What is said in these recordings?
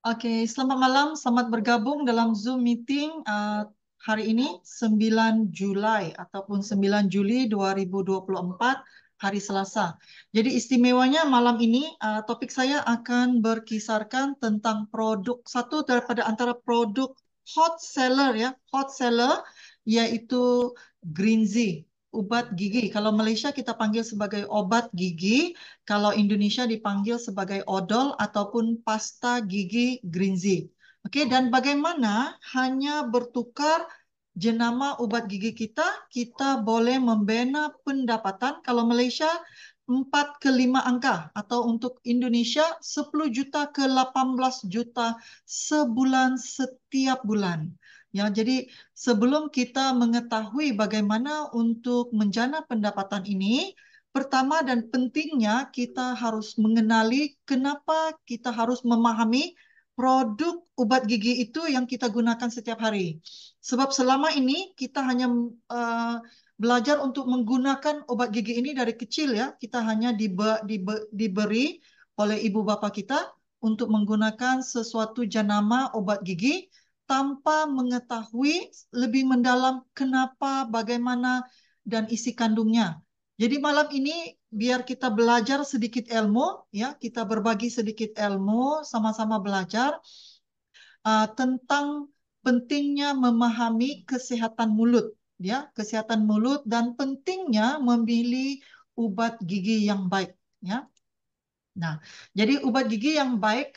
Oke, selamat malam, selamat bergabung dalam Zoom meeting hari ini 9 Julai ataupun 9 Juli 2024 hari Selasa. Jadi istimewanya malam ini topik saya akan berkisarkan tentang produk satu daripada antara produk hot seller ya, hot seller yaitu Greenzy, ubat gigi. Kalau Malaysia kita panggil sebagai obat gigi, kalau Indonesia dipanggil sebagai odol ataupun pasta gigi Greenzy. Oke, dan bagaimana hanya bertukar jenama ubat gigi kita, kita boleh membina pendapatan. Kalau Malaysia 4 ke 5 angka atau untuk Indonesia 10 juta ke 18 juta sebulan setiap bulan. Ya, jadi sebelum kita mengetahui bagaimana untuk menjana pendapatan ini, pertama dan pentingnya kita harus mengenali kenapa kita harus memahami produk obat gigi itu yang kita gunakan setiap hari. Sebab selama ini kita hanya belajar untuk menggunakan obat gigi ini dari kecil ya. Kita hanya diberi oleh ibu bapa kita untuk menggunakan sesuatu jenama obat gigi tanpa mengetahui lebih mendalam kenapa, bagaimana, dan isi kandungnya. Jadi malam ini biar kita belajar sedikit ilmu, ya, kita berbagi sedikit ilmu, sama-sama belajar tentang pentingnya memahami kesehatan mulut, ya, kesehatan mulut dan pentingnya memilih ubat gigi yang baik, ya. Nah, jadi ubat gigi yang baik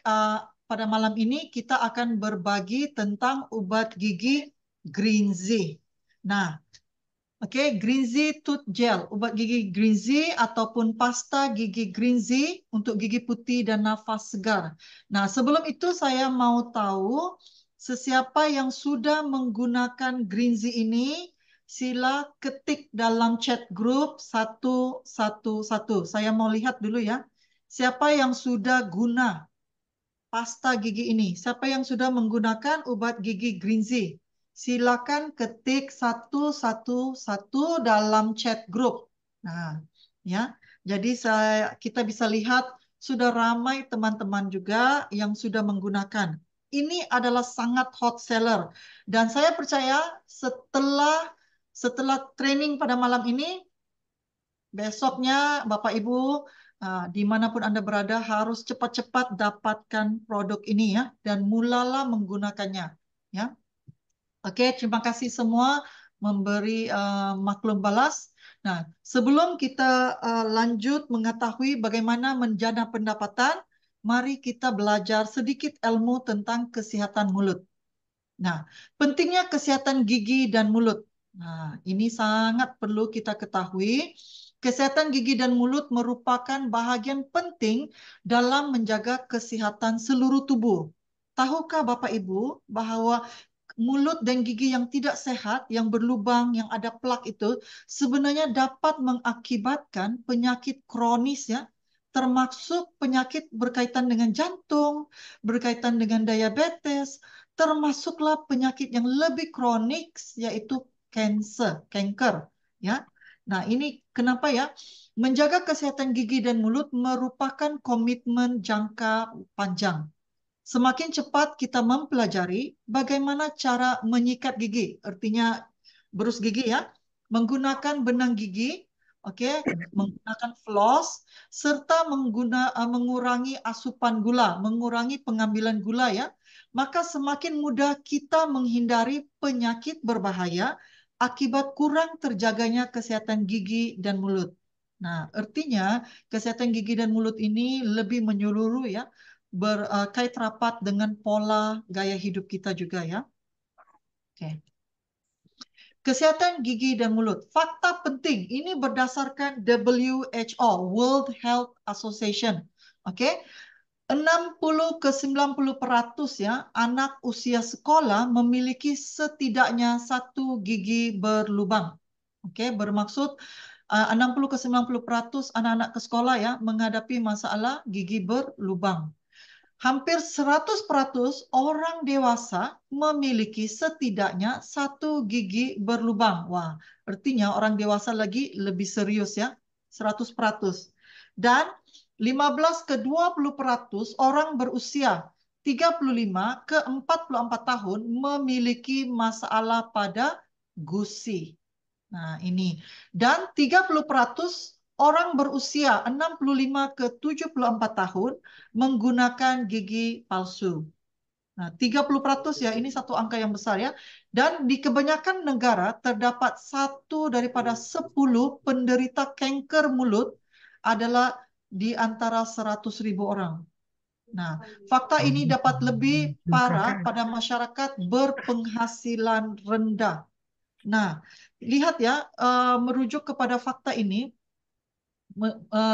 pada malam ini kita akan berbagi tentang ubat gigi Greenzy. Nah, oke, Greenzy Tooth Gel, ubat gigi Greenzy ataupun pasta gigi Greenzy untuk gigi putih dan nafas segar. Nah, sebelum itu saya mau tahu sesiapa yang sudah menggunakan Greenzy ini, sila ketik dalam chat group 111. Saya mau lihat dulu ya. Siapa yang sudah guna pasta gigi ini? Siapa yang sudah menggunakan obat gigi Greenzy? Silakan ketik 111 dalam chat group. Nah, ya. Jadi kita bisa lihat sudah ramai teman-teman juga yang sudah menggunakan. Ini adalah sangat hot seller dan saya percaya setelah training pada malam ini, besoknya Bapak Ibu dimanapun Anda berada harus cepat-cepat dapatkan produk ini ya dan mulalah menggunakannya ya. Oke, terima kasih semua memberi maklum balas. Nah, sebelum kita lanjut mengetahui bagaimana menjana pendapatan, mari kita belajar sedikit ilmu tentang kesehatan mulut. Nah, pentingnya kesehatan gigi dan mulut. Nah, ini sangat perlu kita ketahui. Kesehatan gigi dan mulut merupakan bahagian penting dalam menjaga kesehatan seluruh tubuh. Tahukah Bapak Ibu bahwa mulut dan gigi yang tidak sehat, yang berlubang, yang ada plak itu sebenarnya dapat mengakibatkan penyakit kronis ya, termasuk penyakit berkaitan dengan jantung, berkaitan dengan diabetes, termasuklah penyakit yang lebih kronik yaitu kanker ya. Nah, ini kenapa ya? Menjaga kesehatan gigi dan mulut merupakan komitmen jangka panjang. Semakin cepat kita mempelajari bagaimana cara menyikat gigi, artinya berus gigi ya, menggunakan benang gigi, oke, menggunakan floss, serta mengurangi asupan gula, mengurangi pengambilan gula ya, maka semakin mudah kita menghindari penyakit berbahaya akibat kurang terjaganya kesehatan gigi dan mulut. Nah, artinya kesehatan gigi dan mulut ini lebih menyeluruh ya, berkait rapat dengan pola gaya hidup kita juga ya. Oke. Kesehatan gigi dan mulut. Fakta penting ini berdasarkan WHO, World Health Association. Oke. 60 ke 90% ya anak usia sekolah memiliki setidaknya satu gigi berlubang. Oke, bermaksud 60 ke 90% anak-anak ke sekolah ya menghadapi masalah gigi berlubang. Hampir 100% orang dewasa memiliki setidaknya satu gigi berlubang. Wah, artinya orang dewasa lagi lebih serius ya, 100%. Dan 15 ke 20% orang berusia 35 ke 44 tahun memiliki masalah pada gusi. Nah, ini. Dan 30% orang berusia 65 ke 74 tahun menggunakan gigi palsu. Nah, 30% ya, ini satu angka yang besar ya. Dan di kebanyakan negara terdapat 1 daripada 10 penderita kanker mulut adalah di antara 100.000 orang. Nah, fakta ini dapat lebih parah pada masyarakat berpenghasilan rendah. Nah, lihat ya, merujuk kepada fakta ini,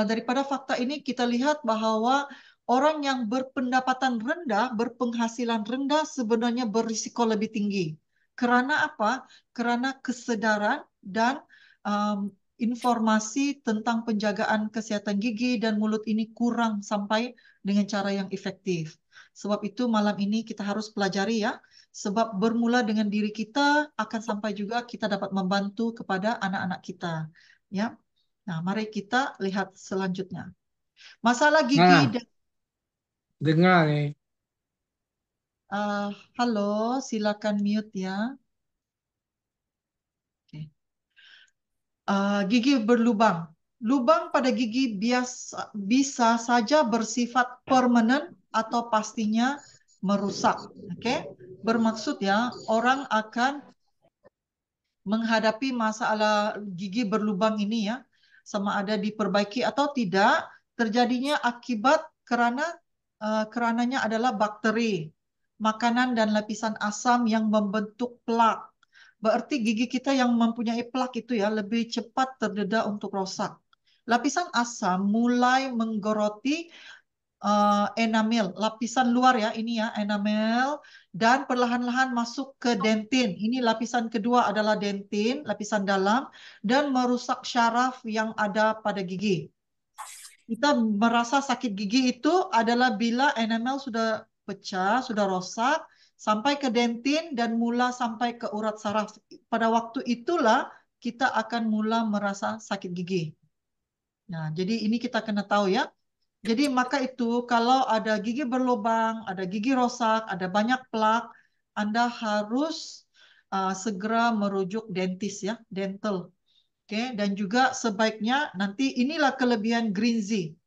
daripada fakta ini kita lihat bahwa orang yang berpendapatan rendah, berpenghasilan rendah sebenarnya berisiko lebih tinggi. Karena apa? Karena kesedaran dan informasi tentang penjagaan kesehatan gigi dan mulut ini kurang sampai dengan cara yang efektif. Sebab itu malam ini kita harus pelajari ya, sebab bermula dengan diri kita akan sampai juga kita dapat membantu kepada anak-anak kita. Ya. Nah, mari kita lihat selanjutnya. Masalah gigi Nah, dan dengar nih. halo, silakan mute ya. Oke. Gigi berlubang. Lubang pada gigi bisa saja bersifat permanen atau pastinya merusak. Oke. Bermaksud ya, orang akan menghadapi masalah gigi berlubang ini ya, sama ada diperbaiki atau tidak, terjadinya akibat kerananya adalah bakteri, makanan dan lapisan asam yang membentuk plak. Berarti gigi kita yang mempunyai plak itu ya lebih cepat terdedah untuk rosak. Lapisan asam mulai menggoroti enamel, lapisan luar ya, ini ya enamel, dan perlahan-lahan masuk ke dentin. Ini lapisan kedua adalah dentin, lapisan dalam, dan merusak syaraf yang ada pada gigi. Kita merasa sakit gigi itu adalah bila enamel sudah pecah, sudah rosak, sampai ke dentin dan mula sampai ke urat saraf. Pada waktu itulah kita akan mula merasa sakit gigi. Nah, jadi ini kita kena tahu ya. Jadi maka itu kalau ada gigi berlubang, ada gigi rosak, ada banyak plak, Anda harus segera merujuk dentis ya, dental. Oke, dan juga sebaiknya nanti inilah kelebihan Greenzy.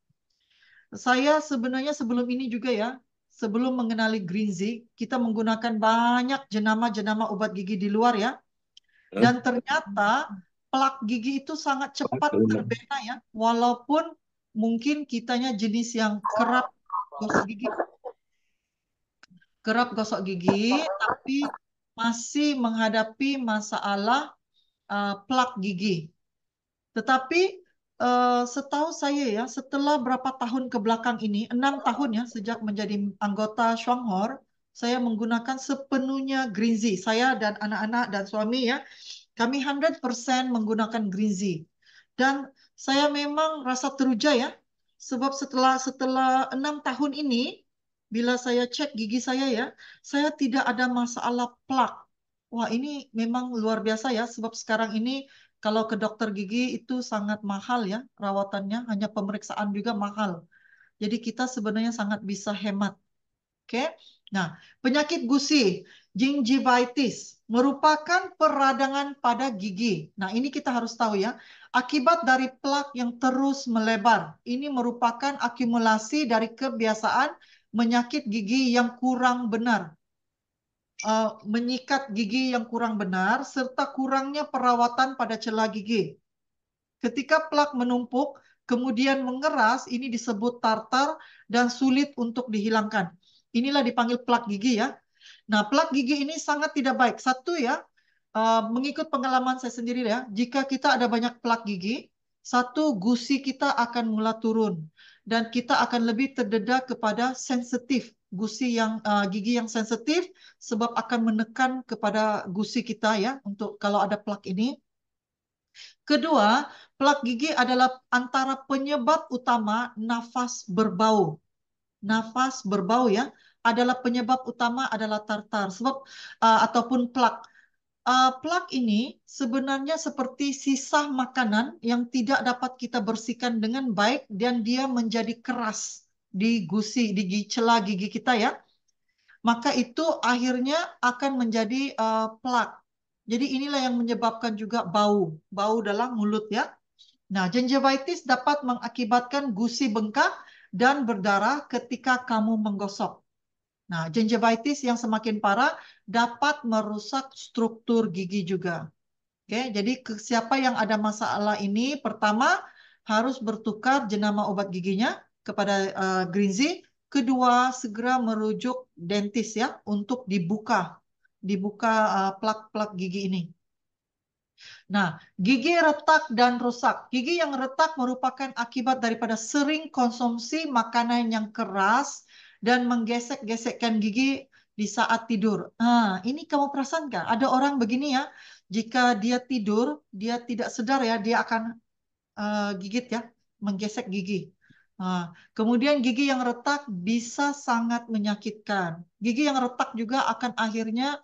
Saya sebenarnya sebelum ini juga ya, sebelum mengenali Greenzy, kita menggunakan banyak jenama-jenama obat gigi di luar ya. Dan ternyata plak gigi itu sangat cepat terbena ya, walaupun mungkin kitanya jenis yang gosok gigi, kerap gosok gigi, tapi masih menghadapi masalah plak gigi. Tetapi setahu saya ya, setelah berapa tahun ke belakang ini, 6 tahun ya, sejak menjadi anggota Shuanghor, saya menggunakan sepenuhnya Greenzy. Saya dan anak-anak dan suami ya, kami 100% menggunakan Greenzy. Dan saya memang rasa teruja ya, sebab setelah 6 tahun ini, bila saya cek gigi saya ya, saya tidak ada masalah plak. Wah, ini memang luar biasa ya, sebab sekarang ini kalau ke dokter gigi itu sangat mahal ya rawatannya, hanya pemeriksaan juga mahal. Jadi kita sebenarnya sangat bisa hemat. Oke. Nah, penyakit gusi, gingivitis, merupakan peradangan pada gigi. Nah, ini kita harus tahu ya. Akibat dari plak yang terus melebar. Ini merupakan akumulasi dari kebiasaan menyakit gigi yang kurang benar. Menyikat gigi yang kurang benar, serta kurangnya perawatan pada celah gigi. Ketika plak menumpuk, kemudian mengeras, ini disebut tartar dan sulit untuk dihilangkan. Inilah dipanggil plak gigi ya. Nah, plak gigi ini sangat tidak baik. Satu ya, mengikut pengalaman saya sendiri ya, jika kita ada banyak plak gigi, satu gusi kita akan mula turun dan kita akan lebih terdedah kepada sensitif gigi yang sensitif sebab akan menekan kepada gusi kita ya untuk kalau ada plak ini. Kedua, plak gigi adalah antara penyebab utama nafas berbau. Nafas berbau ya adalah penyebab utama adalah tartar sebab ataupun plak. Plak ini sebenarnya seperti sisa makanan yang tidak dapat kita bersihkan dengan baik dan dia menjadi keras di gusi, di celah gigi kita ya. maka itu akhirnya akan menjadi plak. Jadi inilah yang menyebabkan juga bau dalam mulut ya. Nah, gingivitis dapat mengakibatkan gusi bengkak dan berdarah ketika kamu menggosok. Nah, gingivitis yang semakin parah dapat merusak struktur gigi juga. Oke, jadi siapa yang ada masalah ini, pertama harus bertukar jenama obat giginya kepada Greenzy. Kedua, segera merujuk dentis ya untuk dibuka plak-plak gigi ini. Nah, gigi retak dan rusak. Gigi yang retak merupakan akibat daripada sering konsumsi makanan yang keras dan menggesek-gesekkan gigi di saat tidur. Nah, ini kamu perasan nggak? Ada orang begini ya, jika dia tidur, dia tidak sadar ya, dia akan gigit ya, menggesek gigi. Nah, kemudian gigi yang retak bisa sangat menyakitkan. Gigi yang retak juga akan akhirnya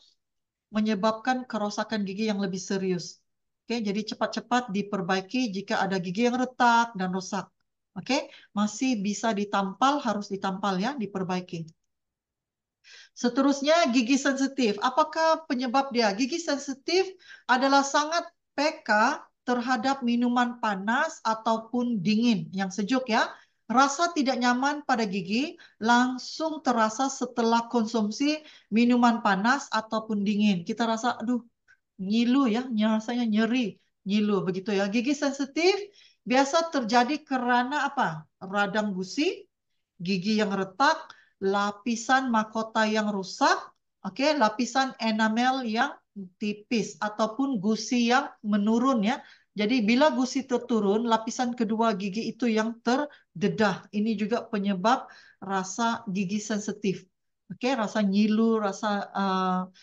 menyebabkan kerusakan gigi yang lebih serius. Oke, jadi cepat-cepat diperbaiki jika ada gigi yang retak dan rusak. Oke, masih bisa ditampal, harus ditampal ya, diperbaiki. Seterusnya gigi sensitif. Apakah penyebab dia? Gigi sensitif adalah sangat peka terhadap minuman panas ataupun dingin yang sejuk ya. Rasa tidak nyaman pada gigi langsung terasa setelah konsumsi minuman panas ataupun dingin. Kita rasa, aduh, ngilu ya, rasanya nyeri, ngilu begitu ya. Gigi sensitif biasa terjadi karena apa? Radang gusi, gigi yang retak, lapisan mahkota yang rusak, oke, lapisan enamel yang tipis ataupun gusi yang menurun ya. Jadi bila gusi terturun, lapisan kedua gigi itu yang terdedah. Ini juga penyebab rasa gigi sensitif. Oke, rasa nyilu, rasa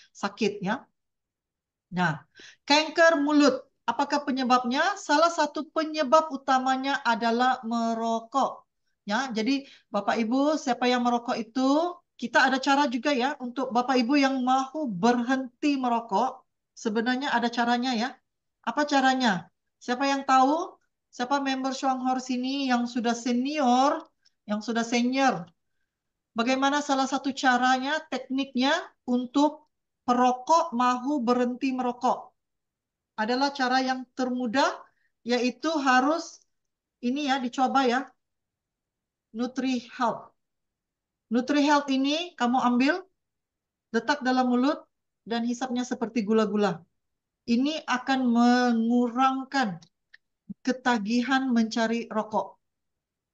sakit ya. Nah, kanker mulut. Apakah penyebabnya? Salah satu penyebab utamanya adalah merokok. Ya, jadi Bapak Ibu, siapa yang merokok itu, kita ada cara juga ya untuk Bapak Ibu yang mau berhenti merokok. Sebenarnya ada caranya ya. Apa caranya? Siapa yang tahu? Siapa member Shuanghor sini yang sudah senior, yang sudah senior? Bagaimana salah satu caranya, tekniknya untuk perokok mau berhenti merokok? Adalah cara yang termudah, yaitu harus ini ya dicoba ya, NutriHealth. NutriHealth ini kamu ambil, letak dalam mulut, dan hisapnya seperti gula-gula. Ini akan mengurangkan ketagihan mencari rokok.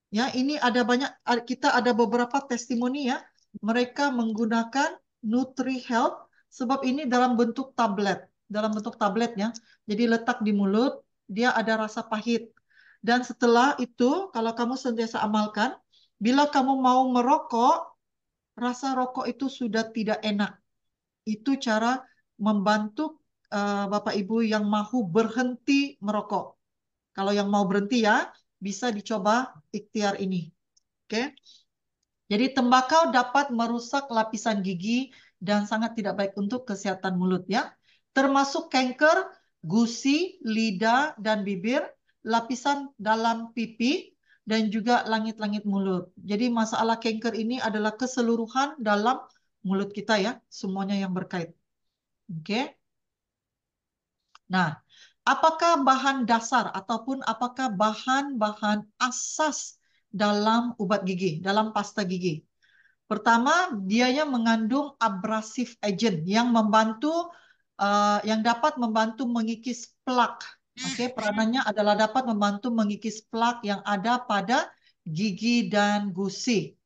Ya, ini ada banyak, kita ada beberapa testimoni ya, mereka menggunakan NutriHealth sebab ini dalam bentuk tablet ya. Jadi letak di mulut, dia ada rasa pahit. Dan setelah itu, kalau kamu sentiasa amalkan, bila kamu mau merokok, rasa rokok itu sudah tidak enak. Itu cara membantu Bapak Ibu yang mau berhenti merokok. Kalau yang mau berhenti ya, bisa dicoba ikhtiar ini. Oke. Jadi tembakau dapat merusak lapisan gigi dan sangat tidak baik untuk kesehatan mulut ya. Termasuk kanker gusi, lidah dan bibir, lapisan dalam pipi dan juga langit-langit mulut. Jadi masalah kanker ini adalah keseluruhan dalam mulut kita ya, semuanya yang berkait. Oke. Nah, apakah bahan dasar ataupun apakah bahan-bahan asas dalam obat gigi, dalam pasta gigi? Pertama, dianya mengandung abrasive agent yang yang dapat membantu mengikis plak. Oke, peranannya adalah dapat membantu mengikis plak yang ada pada gigi dan gusi.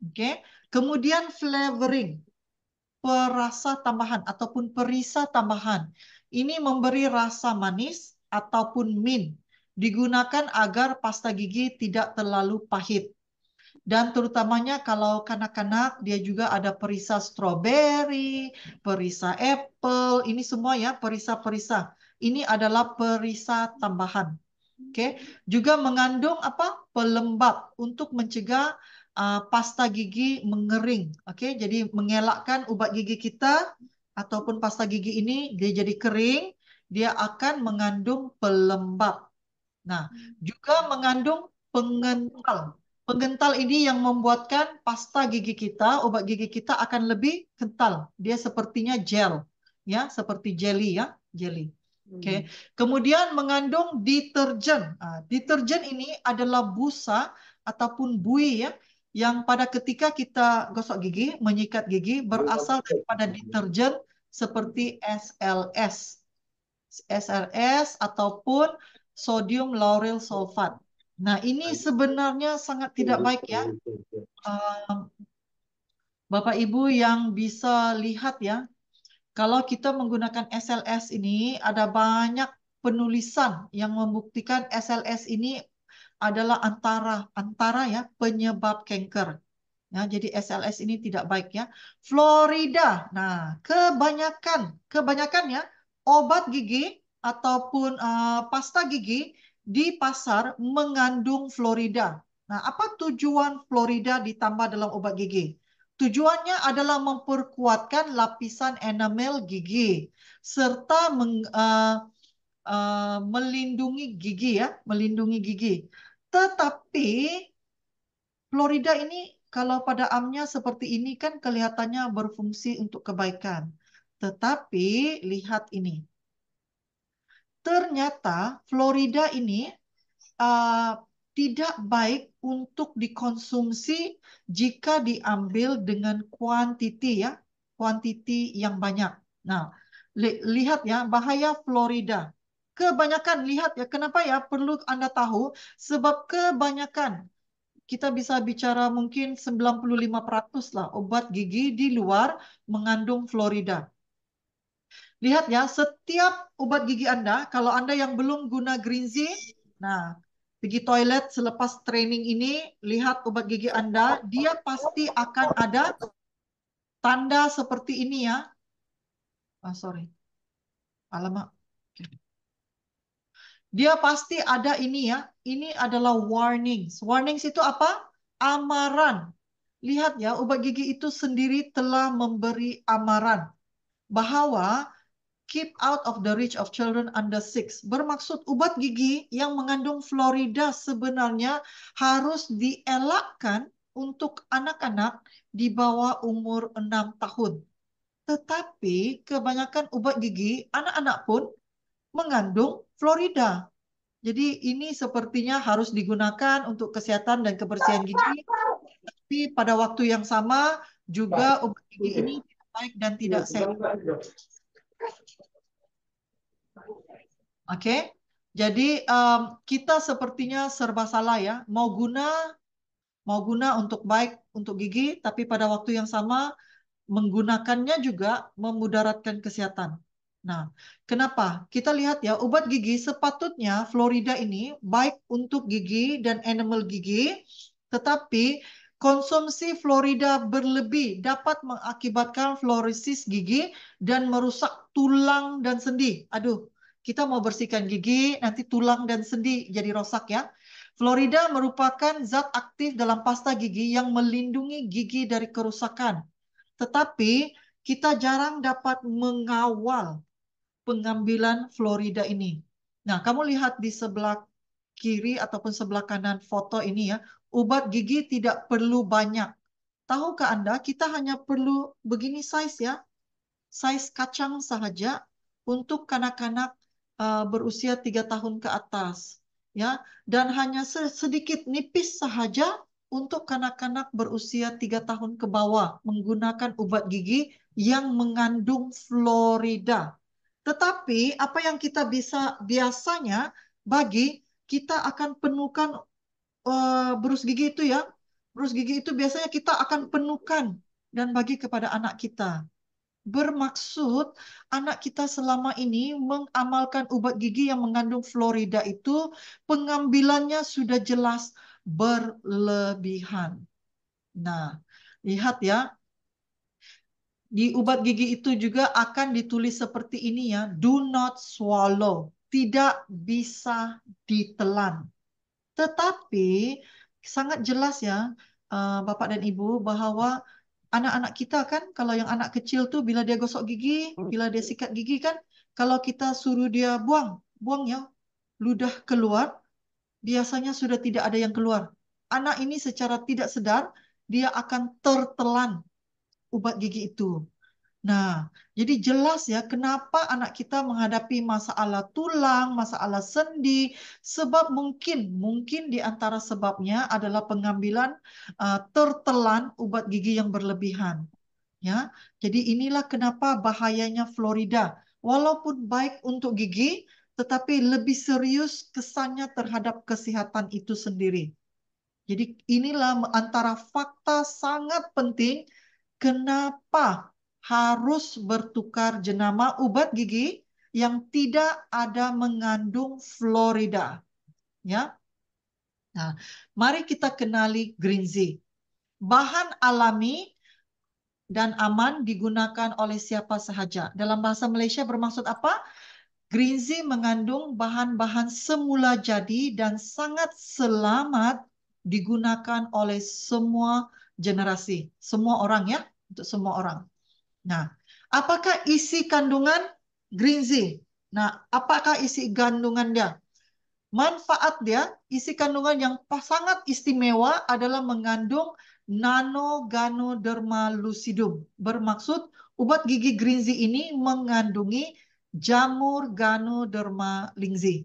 Oke, kemudian flavoring, perasa tambahan ataupun perisa tambahan. Ini memberi rasa manis ataupun mint. Digunakan agar pasta gigi tidak terlalu pahit. Dan terutamanya kalau kanak-kanak dia juga ada perisa stroberi, perisa apple, ini semua ya perisa-perisa. Ini adalah perisa tambahan. Oke, juga mengandung apa? Pelembab untuk mencegah pasta gigi mengering. Oke, jadi mengelakkan ubat gigi kita ataupun pasta gigi ini dia jadi kering, dia akan mengandung pelembab. Nah, juga mengandung pengental. Penggental ini yang membuatkan pasta gigi kita, obat gigi kita akan lebih kental. Dia sepertinya gel, ya, seperti jelly ya, jelly. Oke. Kemudian mengandung deterjen. Deterjen ini adalah busa ataupun bui ya, yang pada ketika kita gosok gigi, menyikat gigi berasal daripada deterjen seperti SLS ataupun sodium lauryl sulfat. Nah, ini sebenarnya sangat tidak baik ya. Bapak Ibu yang bisa lihat ya, kalau kita menggunakan SLS ini ada banyak penulisan yang membuktikan SLS ini adalah antara ya penyebab kanker. Ya, jadi SLS ini tidak baik ya. Florida. Nah, kebanyakan ya obat gigi ataupun pasta gigi di pasar mengandung Florida. Nah, apa tujuan Florida ditambah dalam obat gigi? Tujuannya adalah memperkuatkan lapisan enamel gigi serta melindungi gigi ya, melindungi gigi. Tetapi Florida ini kalau pada amnya seperti ini kan kelihatannya berfungsi untuk kebaikan. Tetapi lihat ini. Ternyata Florida ini uh, tidak baik untuk dikonsumsi jika diambil dengan kuantiti ya, kuantiti yang banyak. Nah, lihat ya bahaya Florida. Kebanyakan lihat ya, kenapa ya perlu Anda tahu? Sebab kebanyakan kita bisa bicara mungkin 95% lah obat gigi di luar mengandung Florida. Lihat ya, setiap obat gigi Anda, kalau Anda yang belum guna Greenzy, nah, pergi toilet selepas training ini, lihat obat gigi Anda, dia pasti akan ada tanda seperti ini ya. Sorry. Alamak. Oke. Dia pasti ada ini ya. Ini adalah warnings. Warnings itu apa? Amaran. Lihat ya, obat gigi itu sendiri telah memberi amaran bahwa keep out of the reach of children under 6. Bermaksud obat gigi yang mengandung Florida sebenarnya harus dielakkan untuk anak-anak di bawah umur 6 tahun. Tetapi kebanyakan obat gigi anak-anak pun mengandung Florida. Jadi ini sepertinya harus digunakan untuk kesehatan dan kebersihan gigi. Tapi pada waktu yang sama juga obat gigi ini tidak baik dan tidak sehat. Oke, jadi kita sepertinya serba salah ya. Mau guna untuk baik untuk gigi, tapi pada waktu yang sama menggunakannya juga memudaratkan kesehatan. Nah, kenapa? Kita lihat ya, obat gigi sepatutnya Florida ini baik untuk gigi dan enamel gigi, tetapi konsumsi Florida berlebih dapat mengakibatkan fluorosis gigi dan merusak tulang dan sendi. Aduh, kita mau bersihkan gigi, nanti tulang dan sendi jadi rosak ya. Florida merupakan zat aktif dalam pasta gigi yang melindungi gigi dari kerusakan. Tetapi kita jarang dapat mengawal pengambilan Florida ini. Nah, kamu lihat di sebelah kiri ataupun sebelah kanan foto ini ya, obat gigi tidak perlu banyak. Tahukah Anda, kita hanya perlu begini size ya, size kacang sahaja untuk kanak-kanak berusia 3 tahun ke atas. Ya, dan hanya sedikit nipis sahaja untuk kanak-kanak berusia 3 tahun ke bawah menggunakan obat gigi yang mengandung Florida. Tetapi apa yang kita bisa biasanya bagi kita akan penuhkan berus gigi itu ya. Berus gigi itu biasanya kita akan penuhkan dan bagi kepada anak kita. Bermaksud anak kita selama ini mengamalkan obat gigi yang mengandung Florida itu pengambilannya sudah jelas berlebihan. Nah, lihat ya, di obat gigi itu juga akan ditulis seperti ini ya, do not swallow, tidak bisa ditelan. Tetapi sangat jelas ya, Bapak dan Ibu, bahwa anak-anak kita kan, kalau yang anak kecil tuh bila dia gosok gigi, bila dia sikat gigi kan, kalau kita suruh dia buang, buang ya, ludah keluar, biasanya sudah tidak ada yang keluar. anak ini secara tidak sadar dia akan tertelan ubat gigi itu. Nah, jadi jelas ya kenapa anak kita menghadapi masalah tulang, masalah sendi, sebab mungkin di antara sebabnya adalah pengambilan tertelan ubat gigi yang berlebihan. Ya, jadi inilah kenapa bahayanya Florida. Walaupun baik untuk gigi, tetapi lebih serius kesannya terhadap kesehatan itu sendiri. Jadi inilah antara fakta sangat penting kenapa harus bertukar jenama obat gigi yang tidak ada mengandung fluorida. Ya. Nah, mari kita kenali Greenzy. Bahan alami dan aman digunakan oleh siapa sahaja. Dalam bahasa Malaysia bermaksud apa? Greenzy mengandung bahan-bahan semula jadi dan sangat selamat digunakan oleh semua generasi, semua orang ya, untuk semua orang. Nah, apakah isi kandungan Greenzy? Nah, apakah isi kandungan dia? Manfaat dia, isi kandungan yang sangat istimewa adalah mengandung Nano-Ganoderma lucidum. Bermaksud obat gigi Greenzy ini mengandungi jamur Ganoderma lingzi.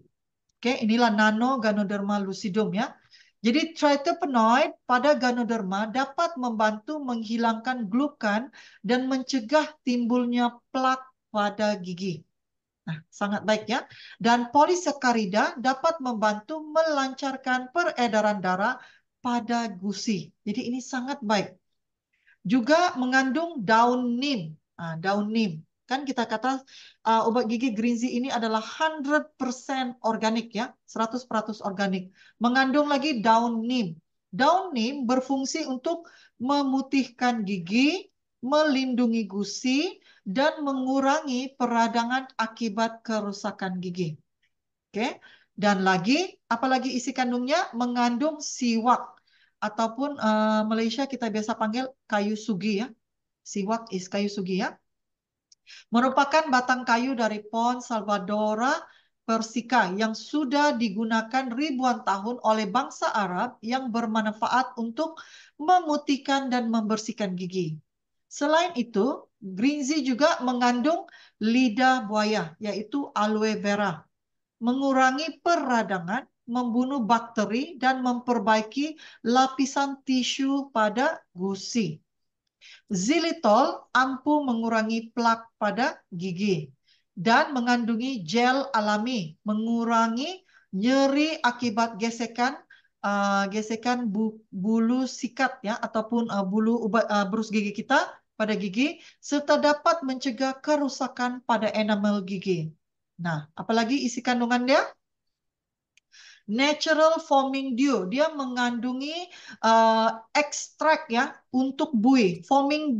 Oke, inilah Nano-Ganoderma lucidum ya. Jadi tritenoid pada Ganoderma dapat membantu menghilangkan glukan dan mencegah timbulnya plak pada gigi. Nah, sangat baik ya. Dan polisakarida dapat membantu melancarkan peredaran darah pada gusi. Jadi ini sangat baik. Juga mengandung daun neem. Daun neem. Kan kita kata obat gigi Greenzy ini adalah 100% organik ya, 100% organik. Mengandung lagi daun neem. Daun neem berfungsi untuk memutihkan gigi, melindungi gusi, dan mengurangi peradangan akibat kerusakan gigi. Oke. Dan lagi, apalagi isi kandungnya mengandung siwak ataupun Malaysia kita biasa panggil kayu sugi ya. Siwak is kayu sugi ya. Merupakan batang kayu dari pohon Salvadora persica yang sudah digunakan ribuan tahun oleh bangsa Arab yang bermanfaat untuk memutihkan dan membersihkan gigi. Selain itu, Greenzy juga mengandung lidah buaya, yaitu aloe vera, mengurangi peradangan, membunuh bakteri, dan memperbaiki lapisan tisu pada gusi. Xylitol ampuh mengurangi plak pada gigi dan mengandungi gel alami, mengurangi nyeri akibat gesekan bulu sikat ya ataupun bulu berus gigi kita pada gigi serta dapat mencegah kerusakan pada enamel gigi. Nah, apalagi isi kandungan dia? Natural foaming dew, dia mengandungi ekstrak ya untuk buih. Foaming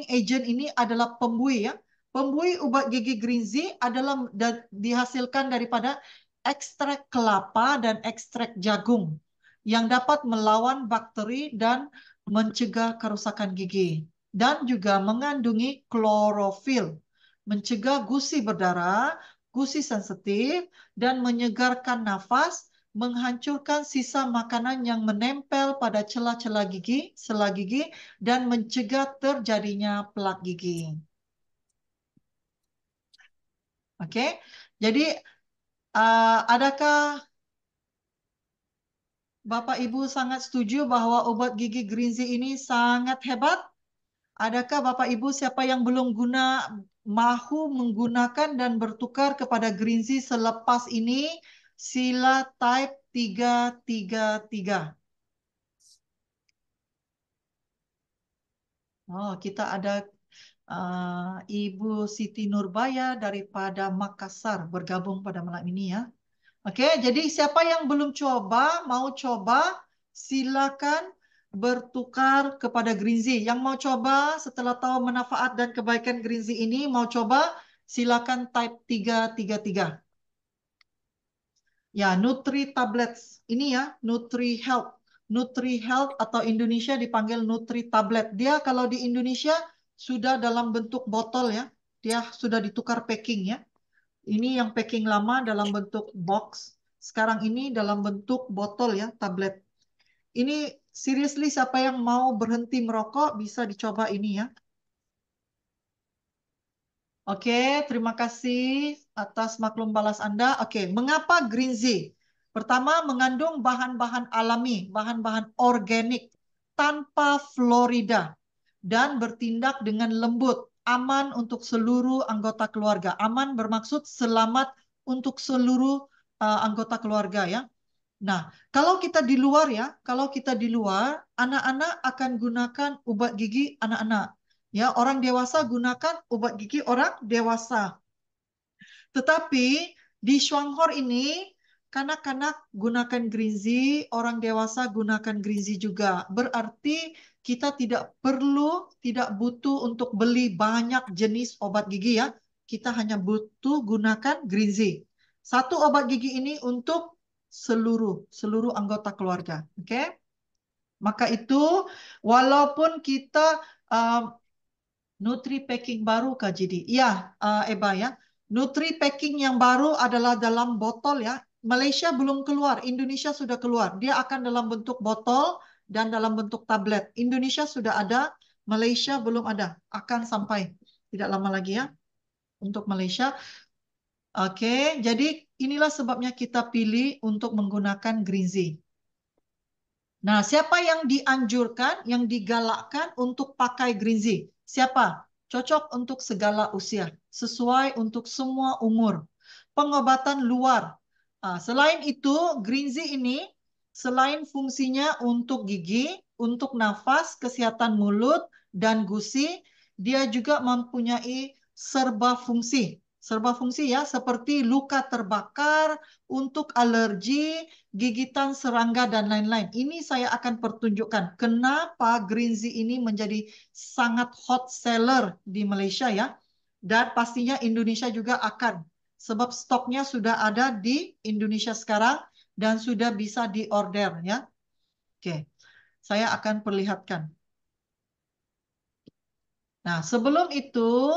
agent ini adalah pembuih ya. Pembuih obat gigi Greenzy adalah dihasilkan daripada ekstrak kelapa dan ekstrak jagung yang dapat melawan bakteri dan mencegah kerusakan gigi. Dan juga mengandungi klorofil, mencegah gusi berdarah, gusi sensitif, dan menyegarkan nafas, menghancurkan sisa makanan yang menempel pada celah-celah gigi, sela gigi, dan mencegah terjadinya plak gigi. Oke, jadi adakah Bapak Ibu sangat setuju bahwa obat gigi Greenzy ini sangat hebat? Adakah Bapak Ibu siapa yang belum mahu menggunakan dan bertukar kepada Greenzy selepas ini? Sila type 333. Oh, kita ada Ibu Siti Nurbaya daripada Makassar bergabung pada malam ini ya. Oke, jadi siapa yang belum mau coba, silakan bertukar kepada Greenzy. Yang mau coba setelah tahu manfaat dan kebaikan Greenzy ini, mau coba, silakan type 333. Ya, Nutri Tablets. Ini ya, Nutri Health. Nutri Health atau Indonesia dipanggil Nutri Tablet. Dia kalau di Indonesia sudah dalam bentuk botol ya. Dia sudah ditukar packing ya. Ini yang packing lama dalam bentuk box. Sekarang ini dalam bentuk botol ya, tablet. Ini seriously siapa yang mau berhenti merokok bisa dicoba ini ya. Oke, terima kasih atas maklum balas Anda. Oke, mengapa green tea? Pertama, mengandung bahan-bahan alami, bahan-bahan organik tanpa fluorida dan bertindak dengan lembut, aman untuk seluruh anggota keluarga. Aman bermaksud selamat untuk seluruh anggota keluarga ya. Nah, kalau kita di luar ya, kalau kita di luar, anak-anak akan gunakan obat gigi anak-anak. Ya, orang dewasa gunakan obat gigi orang dewasa. Tetapi di Shuanghor ini, kanak-kanak gunakan Greenzy, orang dewasa gunakan Greenzy juga. Berarti kita tidak perlu, tidak butuh untuk beli banyak jenis obat gigi ya. Kita hanya butuh gunakan Greenzy. Satu obat gigi ini untuk seluruh anggota keluarga. Oke? Maka itu walaupun kita uh, Nutri packing baru Kak Jidi. Ya, Eba ya. Nutri packing yang baru adalah dalam botol ya. Malaysia belum keluar, Indonesia sudah keluar. Dia akan dalam bentuk botol dan dalam bentuk tablet. Indonesia sudah ada, Malaysia belum ada. Akan sampai tidak lama lagi ya untuk Malaysia. Oke, jadi inilah sebabnya kita pilih untuk menggunakan Greenzy. Nah, siapa yang dianjurkan, yang digalakkan untuk pakai Greenzy? Siapa? Cocok untuk segala usia, sesuai untuk semua umur. Pengobatan luar. Selain itu, Greenzy ini selain fungsinya untuk gigi, untuk nafas, kesehatan mulut, dan gusi, dia juga mempunyai serba fungsi. Serba fungsi ya, seperti luka terbakar, untuk alergi, gigitan serangga, dan lain-lain. Ini saya akan pertunjukkan kenapa Greenzy ini menjadi sangat hot seller di Malaysia ya. Dan pastinya Indonesia juga akan. Sebab stoknya sudah ada di Indonesia sekarang dan sudah bisa diorder ya. Oke, saya akan perlihatkan. Nah, sebelum itu,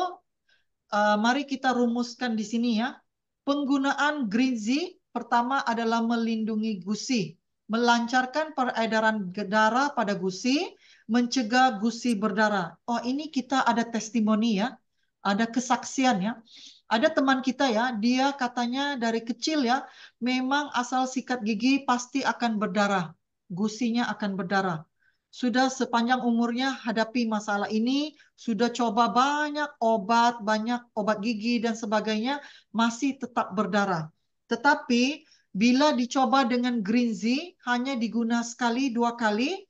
mari kita rumuskan di sini ya. Penggunaan Greenzy pertama adalah melindungi gusi, melancarkan peredaran darah pada gusi, mencegah gusi berdarah. Oh, ini kita ada testimoni ya, ada kesaksian ya. Ada teman kita ya, dia katanya dari kecil ya, memang asal sikat gigi pasti akan berdarah, gusinya akan berdarah. Sudah sepanjang umurnya hadapi masalah ini, sudah coba banyak obat gigi dan sebagainya, masih tetap berdarah. Tetapi bila dicoba dengan Greenzy, hanya diguna sekali, 2 kali,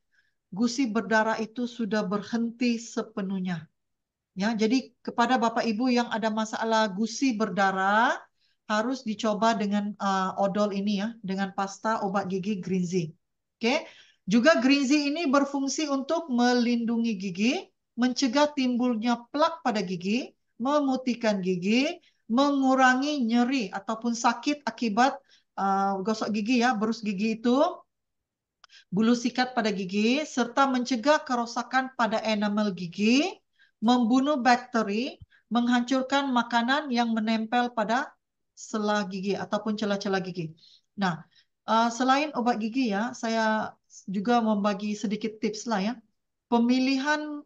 gusi berdarah itu sudah berhenti sepenuhnya. Ya, jadi kepada Bapak Ibu yang ada masalah gusi berdarah, harus dicoba dengan odol ini ya, dengan pasta obat gigi Greenzy. Oke. Juga Greenzy ini berfungsi untuk melindungi gigi, mencegah timbulnya plak pada gigi, memutihkan gigi, mengurangi nyeri ataupun sakit akibat gosok gigi ya, berus gigi itu, bulu sikat pada gigi, serta mencegah kerusakan pada enamel gigi, membunuh bakteri, menghancurkan makanan yang menempel pada sela gigi ataupun celah-celah gigi. Nah, selain obat gigi ya, saya juga membagi sedikit tips lah ya. Pemilihan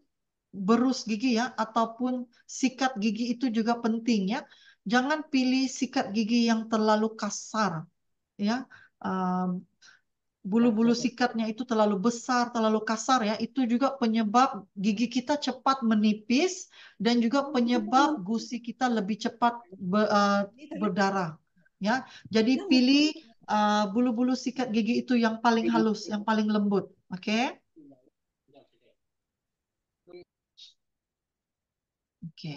berus gigi ya ataupun sikat gigi itu juga penting ya. Jangan pilih sikat gigi yang terlalu kasar ya. Bulu-bulu sikatnya itu terlalu besar, terlalu kasar ya, itu juga penyebab gigi kita cepat menipis dan juga penyebab gusi kita lebih cepat berdarah ya. Jadi pilih bulu-bulu sikat gigi itu yang paling halus, yang paling lembut, oke? Oke.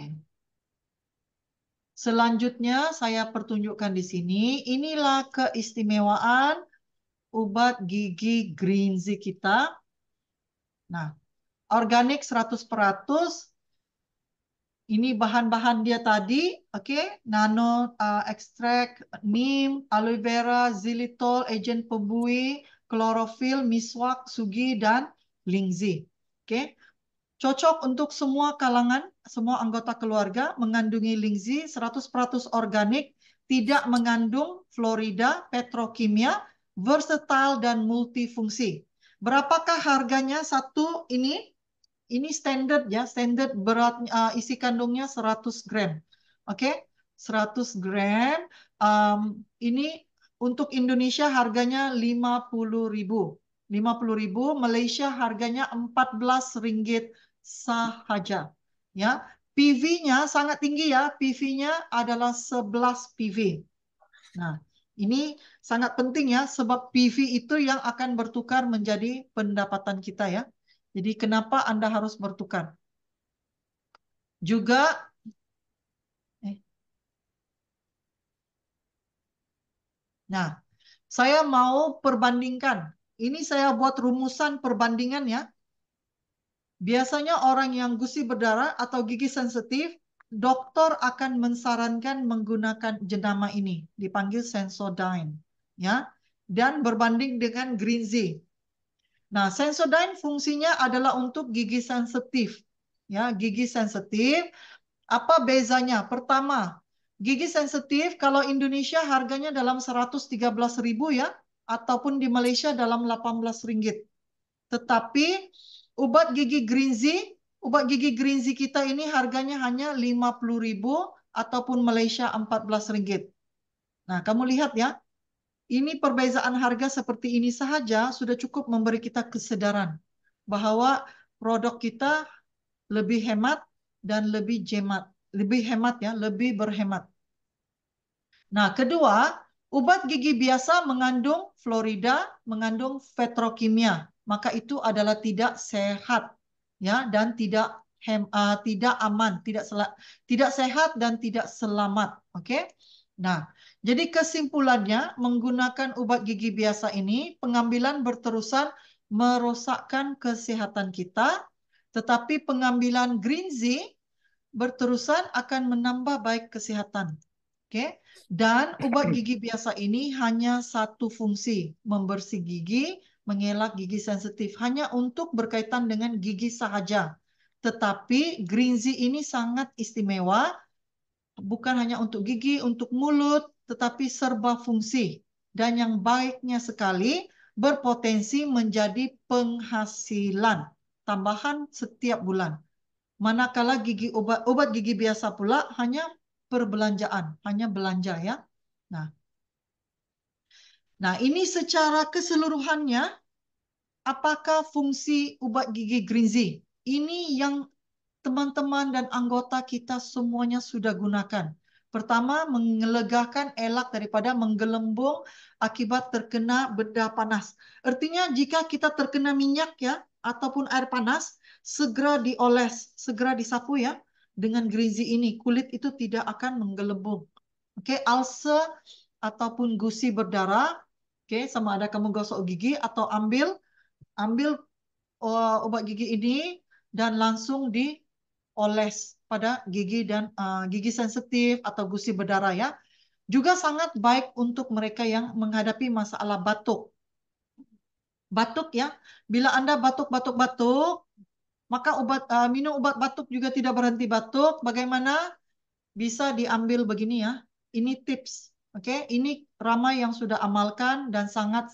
Selanjutnya saya pertunjukkan di sini, inilah keistimewaan obat gigi Greenzy kita. Nah, organik 100%. Ini bahan-bahan dia tadi, oke? Nano ekstrak, neem, aloe vera, xylitol, agen pembuih, klorofil, miswak, sugi, dan lingzi. Oke? Cocok untuk semua kalangan, semua anggota keluarga, mengandungi lingzi, 100% organik, tidak mengandung fluorida, petrokimia, versatile, dan multifungsi. Berapakah harganya satu ini? Ini standar ya, standar berat isi kandungnya 100 gram. Oke, 100 gram. Ini untuk Indonesia harganya 50.000. 50.000, Malaysia harganya 14 ringgit sahaja. Ya, PV-nya sangat tinggi ya. PV-nya adalah 11 PV. Nah, ini sangat penting ya, sebab PV itu yang akan bertukar menjadi pendapatan kita ya. Jadi kenapa Anda harus bertukar? Juga, eh, nah, saya mau perbandingkan. Ini saya buat rumusan perbandingan ya. Biasanya orang yang gusi berdarah atau gigi sensitif, dokter akan mensarankan menggunakan jenama ini, dipanggil Sensodyne, ya, dan berbanding dengan Greenzy. Nah, Sensodyne fungsinya adalah untuk gigi sensitif. Ya, gigi sensitif. Apa bezanya? Pertama, gigi sensitif kalau Indonesia harganya dalam 113.000 ya, ataupun di Malaysia dalam 18 ringgit. Tetapi obat gigi Greenzy kita ini harganya hanya 50.000 ataupun Malaysia 14 ringgit. Nah, kamu lihat ya, ini perbezaan harga seperti ini saja sudah cukup memberi kita kesadaran bahwa produk kita lebih hemat dan lebih jemat, lebih hemat ya, lebih berhemat. Nah, kedua, obat gigi biasa mengandung fluorida, mengandung petrokimia, maka itu adalah tidak sehat ya dan tidak aman, tidak sehat dan tidak selamat. Oke. Nah, jadi kesimpulannya menggunakan obat gigi biasa ini pengambilan berterusan merosakkan kesehatan kita, tetapi pengambilan Greenzy berterusan akan menambah baik kesehatan. Oke. Dan obat gigi biasa ini hanya satu fungsi, membersih gigi, mengelak gigi sensitif, hanya untuk berkaitan dengan gigi sahaja. Tetapi Greenzy ini sangat istimewa, bukan hanya untuk gigi, untuk mulut, tetapi serba fungsi. Dan yang baiknya sekali, berpotensi menjadi penghasilan tambahan setiap bulan. Manakala obat gigi biasa pula hanya perbelanjaan, hanya belanja ya. Nah, nah ini secara keseluruhannya, apakah fungsi obat gigi Greenzy? Ini yang teman-teman dan anggota kita semuanya sudah gunakan. Pertama, mengelegakan elak daripada menggelembung akibat terkena benda panas. Artinya jika kita terkena minyak ya, ataupun air panas, segera dioles, segera disapu ya. Dengan Greenzy ini, kulit itu tidak akan menggelembung. Oke, ulcer ataupun gusi berdarah, oke, sama ada kamu gosok gigi atau ambil ambil obat gigi ini dan langsung dioles pada gigi dan gigi sensitif atau gusi berdarah ya. Juga sangat baik untuk mereka yang menghadapi masalah batuk. Batuk ya, bila Anda batuk-batuk-batuk, maka minum obat batuk juga tidak berhenti batuk. Bagaimana? Bisa diambil begini ya. Ini tips, oke? Ini ramai yang sudah amalkan dan sangat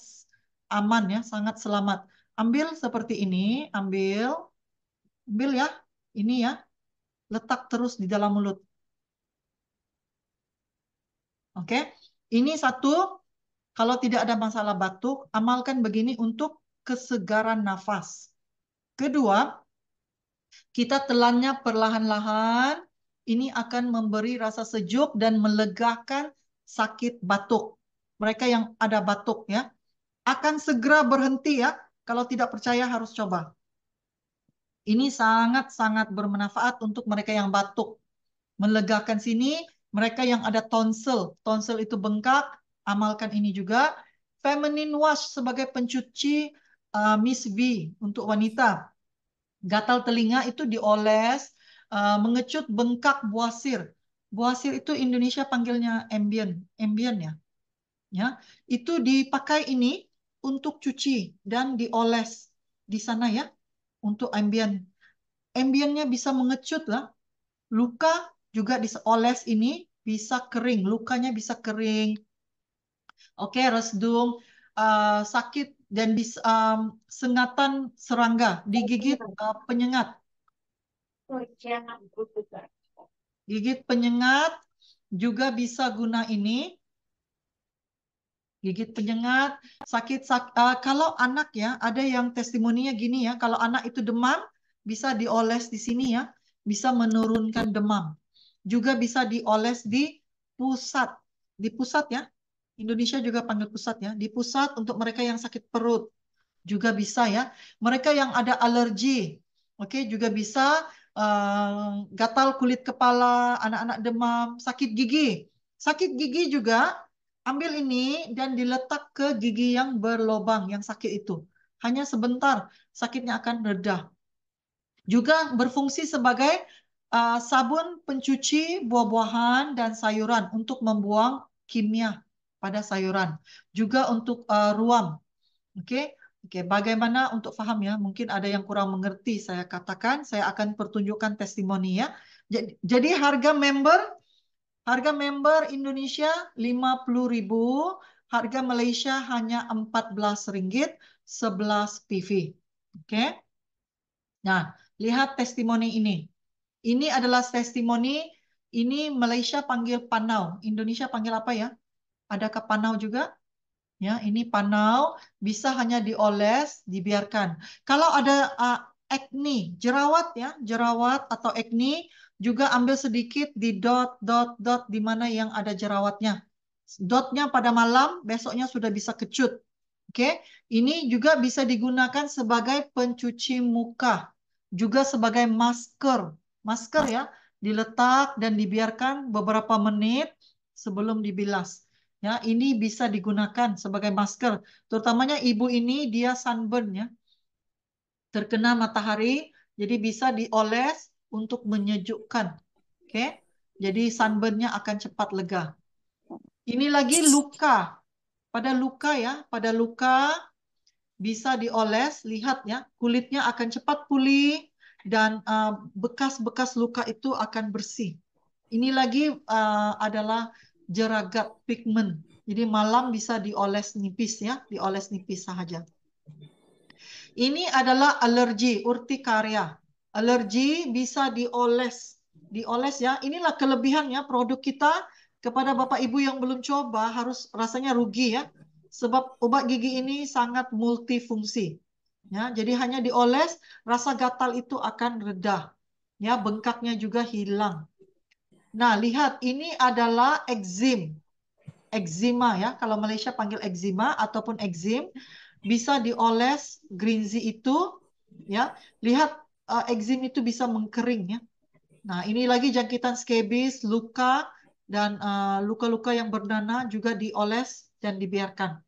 aman ya, sangat selamat. Ambil seperti ini, ambil ya, ini ya, letak terus di dalam mulut. Oke, ini satu. Kalau tidak ada masalah batuk, amalkan begini untuk kesegaran nafas. Kedua, kita telannya perlahan-lahan. Ini akan memberi rasa sejuk dan melegakan sakit batuk. Mereka yang ada batuk ya, akan segera berhenti ya. Kalau tidak percaya harus coba. Ini sangat-sangat bermanfaat untuk mereka yang batuk. Melegakan sini, mereka yang ada tonsil. Tonsil itu bengkak, amalkan ini juga. Feminine wash sebagai pencuci Miss V untuk wanita. Gatal telinga itu dioles, mengecut bengkak buasir. Buasir itu Indonesia panggilnya ambien ya. Ya, itu dipakai ini untuk cuci dan dioles di sana ya untuk ambien. Ambiennya bisa mengecut lah. Luka juga dioles ini bisa kering, lukanya bisa kering. Oke, resdung, sakit dan sengatan serangga, digigit penyengat. Gigit penyengat juga bisa guna ini. Gigit penyengat, kalau anak ya, ada yang testimoninya gini ya, kalau anak itu demam, bisa dioles di sini ya, bisa menurunkan demam. Juga bisa dioles di pusat ya, Indonesia juga panggil pusat ya, di pusat untuk mereka yang sakit perut, juga bisa ya. Mereka yang ada alergi, oke, juga bisa gatal kulit kepala, anak-anak demam, sakit gigi. Sakit gigi juga ambil ini dan diletak ke gigi yang berlobang, yang sakit itu. Hanya sebentar, sakitnya akan reda. Juga berfungsi sebagai sabun pencuci buah-buahan dan sayuran untuk membuang kimia pada sayuran. Juga untuk ruam. Oke, oke. Bagaimana untuk paham ya? Mungkin ada yang kurang mengerti. Saya katakan, saya akan pertunjukkan testimoni ya. Jadi harga member Indonesia 50.000, harga Malaysia hanya Rp14, 11 PV. Oke. Nah, lihat testimoni ini. Ini adalah testimoni, ini Malaysia panggil panau, Indonesia panggil apa ya? Adakah panau juga? Ya, ini panau bisa hanya dioles, dibiarkan. Kalau ada acne, jerawat ya, jerawat atau acne juga ambil sedikit di dot di mana yang ada jerawatnya. Dotnya pada malam, besoknya sudah bisa kecut. Oke, ini juga bisa digunakan sebagai pencuci muka, juga sebagai masker. Masker ya, diletak dan dibiarkan beberapa menit sebelum dibilas. Ya, ini bisa digunakan sebagai masker. Terutamanya ibu ini dia sunburn ya, terkena matahari, jadi bisa dioles untuk menyejukkan. Oke, jadi sunburnnya akan cepat lega. Ini lagi luka. Pada luka ya, pada luka bisa dioles, lihat ya, kulitnya akan cepat pulih dan bekas-bekas luka itu akan bersih. Ini lagi adalah jeragat pigmen. Jadi malam bisa dioles nipis ya, dioles nipis saja. Ini adalah alergi, urtikaria. Alergi bisa dioles, dioles ya. Inilah kelebihannya produk kita. Kepada Bapak Ibu yang belum coba harus rasanya rugi ya. Sebab obat gigi ini sangat multifungsi. Ya, jadi hanya dioles, rasa gatal itu akan reda. Ya, bengkaknya juga hilang. Nah, lihat ini adalah ekzim. Eczema ya, kalau Malaysia panggil eczema ataupun ekzim, bisa dioles green tea itu ya. Lihat ekzim itu bisa mengkering ya. Nah, ini lagi jangkitan skabis, luka dan luka-luka yang bernanah juga dioles dan dibiarkan.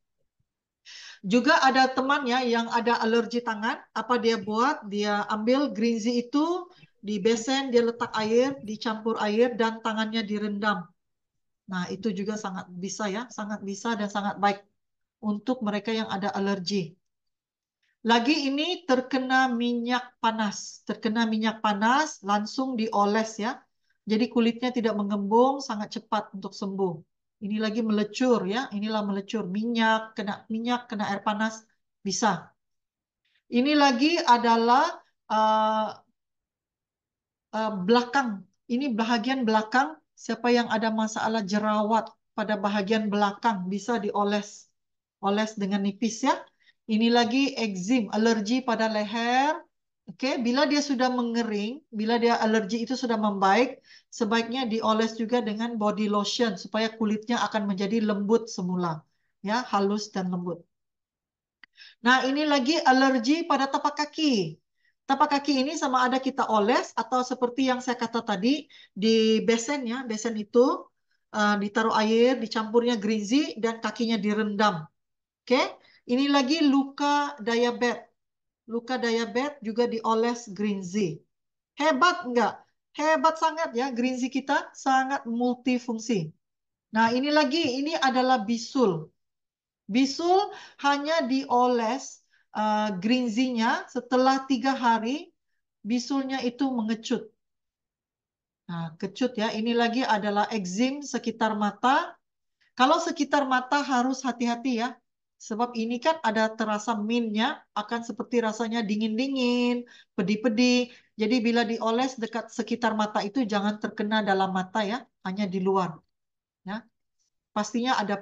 Juga ada temannya yang ada alergi tangan, apa dia buat? Dia ambil green tea itu, dibesen, dia letak air, dicampur air dan tangannya direndam. Nah, itu juga sangat bisa ya, sangat bisa dan sangat baik untuk mereka yang ada alergi. Lagi ini terkena minyak panas. Terkena minyak panas langsung dioles ya. Jadi kulitnya tidak mengembung, sangat cepat untuk sembuh. Ini lagi melecur ya, inilah melecur. Minyak, kena air panas, bisa. Ini lagi adalah uh, belakang. Ini bahagian belakang, siapa yang ada masalah jerawat pada bahagian belakang bisa dioles. Oles dengan nipis ya. Ini lagi ekzim, alergi pada leher. Oke, bila dia sudah mengering, bila dia alergi itu sudah membaik, sebaiknya dioles juga dengan body lotion supaya kulitnya akan menjadi lembut semula. Ya, halus dan lembut. Nah, ini lagi alergi pada tapak kaki. Tapak kaki ini sama ada kita oles atau seperti yang saya kata tadi di besen ya, besen itu ditaruh air, dicampurnya green tea dan kakinya direndam. Oke, ini lagi luka diabetes. Luka diabetes juga dioles green tea. Hebat enggak? Hebat sangat ya, green tea kita sangat multifungsi. Nah, ini lagi, ini adalah bisul. Bisul hanya dioles green tea-nya setelah 3 hari, bisulnya itu mengecut. Nah, kecut ya. Ini lagi adalah ekzim sekitar mata. Kalau sekitar mata harus hati-hati ya. Sebab ini kan ada terasa mintnya, akan seperti rasanya dingin-dingin, pedih-pedih. Jadi bila dioles dekat sekitar mata itu jangan terkena dalam mata ya, hanya di luar. Ya. Pastinya ada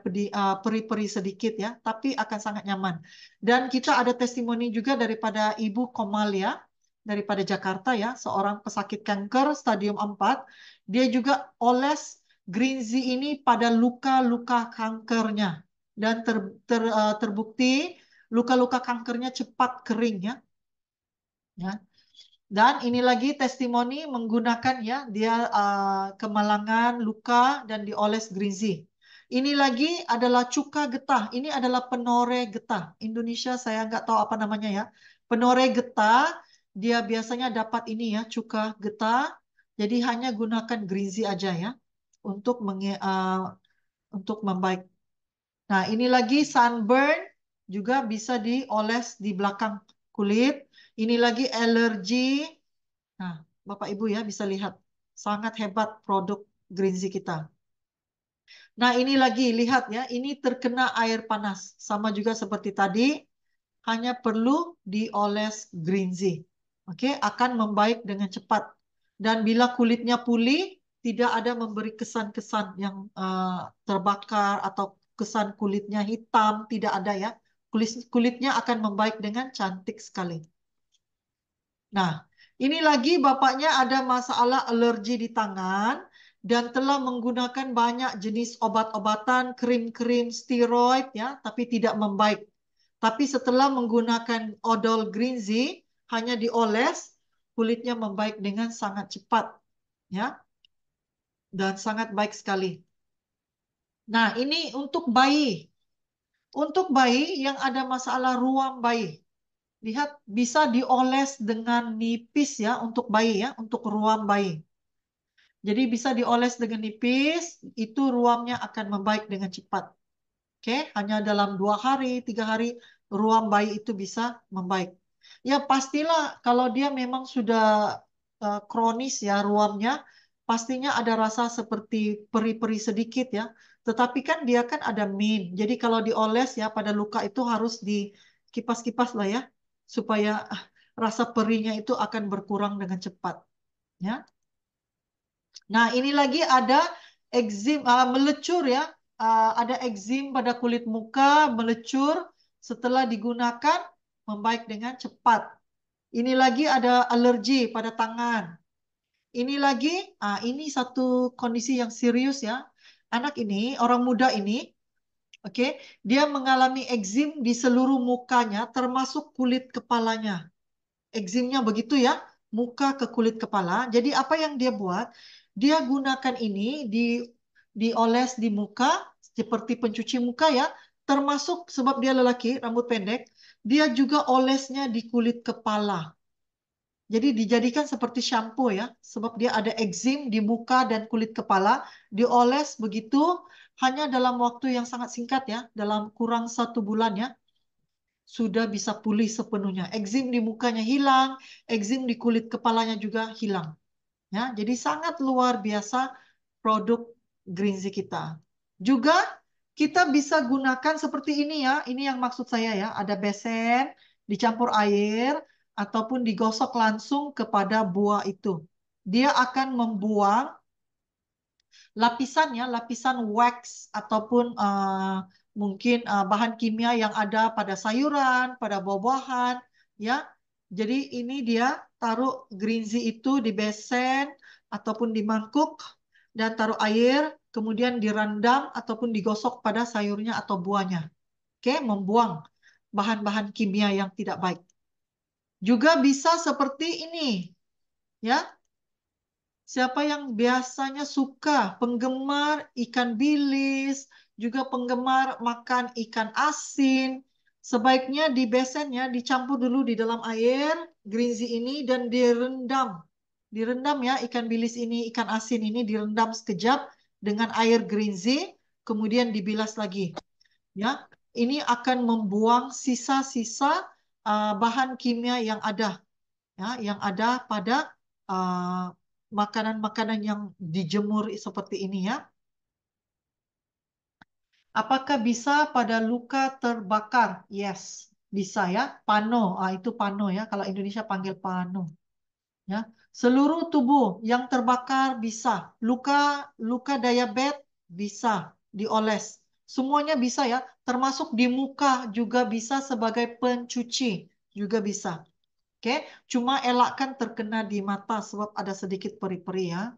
peri-peri sedikit ya, tapi akan sangat nyaman. Dan kita ada testimoni juga daripada Ibu Komalia daripada Jakarta ya, seorang pesakit kanker stadium 4. Dia juga oles Greenzy ini pada luka-luka kankernya dan terbukti luka-luka kankernya cepat kering ya. Ya. Dan ini lagi testimoni menggunakan ya dia kemalangan luka dan dioles Greenzy. Ini lagi adalah cuka getah. Ini adalah penore getah. Indonesia saya nggak tahu apa namanya ya. Penore getah dia biasanya dapat ini ya cuka getah. Jadi hanya gunakan Greenzy aja ya untuk untuk membaik. Nah ini lagi sunburn juga bisa dioles di belakang kulit. Ini lagi alergi. Nah, Bapak Ibu ya bisa lihat sangat hebat produk Greenzy kita. Nah, ini lagi lihat ya, ini terkena air panas. Sama juga seperti tadi, hanya perlu dioles Greenzy. Oke, akan membaik dengan cepat. Dan bila kulitnya pulih, tidak ada memberi kesan-kesan yang terbakar atau kesan kulitnya hitam, tidak ada ya. Kulitnya akan membaik dengan cantik sekali. Nah, ini lagi bapaknya ada masalah alergi di tangan dan telah menggunakan banyak jenis obat-obatan, krim-krim steroid ya, tapi tidak membaik. Tapi setelah menggunakan odol Greenzy, hanya dioles, kulitnya membaik dengan sangat cepat ya dan sangat baik sekali. Nah, ini untuk bayi. Untuk bayi yang ada masalah ruam bayi. Lihat, bisa dioles dengan nipis ya untuk bayi ya, untuk ruam bayi. Jadi bisa dioles dengan nipis, itu ruamnya akan membaik dengan cepat. Oke, hanya dalam 2 hari, 3 hari, ruam bayi itu bisa membaik. Ya pastilah kalau dia memang sudah kronis ya ruamnya, pastinya ada rasa seperti peri-peri sedikit ya. Tetapi kan dia kan ada mint. Jadi kalau dioles ya pada luka itu harus dikipas-kipas lah ya, supaya rasa perinya itu akan berkurang dengan cepat. Ya. Nah, ini lagi ada ekzim melecur ya. Ada ekzim pada kulit muka, melecur setelah digunakan membaik dengan cepat. Ini lagi ada alergi pada tangan. Ini lagi, ini satu kondisi yang serius ya. Anak ini, orang muda ini, oke, dia mengalami ekzim di seluruh mukanya, termasuk kulit kepalanya. Ekzimnya begitu ya, muka ke kulit kepala. Jadi apa yang dia buat? Dia gunakan ini dioles di muka seperti pencuci muka ya, termasuk sebab dia lelaki, rambut pendek, dia juga olesnya di kulit kepala. Jadi dijadikan seperti shampoo ya, sebab dia ada ekzim di muka dan kulit kepala, dioles begitu hanya dalam waktu yang sangat singkat ya, dalam kurang 1 bulan ya sudah bisa pulih sepenuhnya. Ekzim di mukanya hilang, ekzim di kulit kepalanya juga hilang. Ya, jadi sangat luar biasa produk Greenzy kita. Juga kita bisa gunakan seperti ini ya. Ini yang maksud saya ya. Ada besen, dicampur air, ataupun digosok langsung kepada buah itu. Dia akan membuang lapisannya, lapisan wax ataupun mungkin bahan kimia yang ada pada sayuran, pada buah-buahan, ya. Jadi ini dia taruh Greenzy itu di besen ataupun di mangkuk dan taruh air, kemudian direndam ataupun digosok pada sayurnya atau buahnya. Oke, membuang bahan-bahan kimia yang tidak baik. Juga bisa seperti ini, ya. Siapa yang biasanya suka penggemar ikan bilis, juga penggemar makan ikan asin, sebaiknya di besennya dicampur dulu di dalam air Greenzy ini dan direndam. Direndam ya ikan bilis ini, ikan asin ini direndam sekejap dengan air Greenzy, kemudian dibilas lagi. Ya, ini akan membuang sisa-sisa bahan kimia yang ada ya, yang ada pada makanan-makanan yang dijemur seperti ini ya. Apakah bisa pada luka terbakar? Yes, bisa ya. Pano, itu pano ya. Kalau Indonesia panggil pano. Ya, seluruh tubuh yang terbakar bisa. Luka luka diabetes bisa dioles. Semuanya bisa ya. Termasuk di muka juga bisa sebagai pencuci juga bisa. Oke, cuma elakkan terkena di mata sebab ada sedikit peri-peri ya.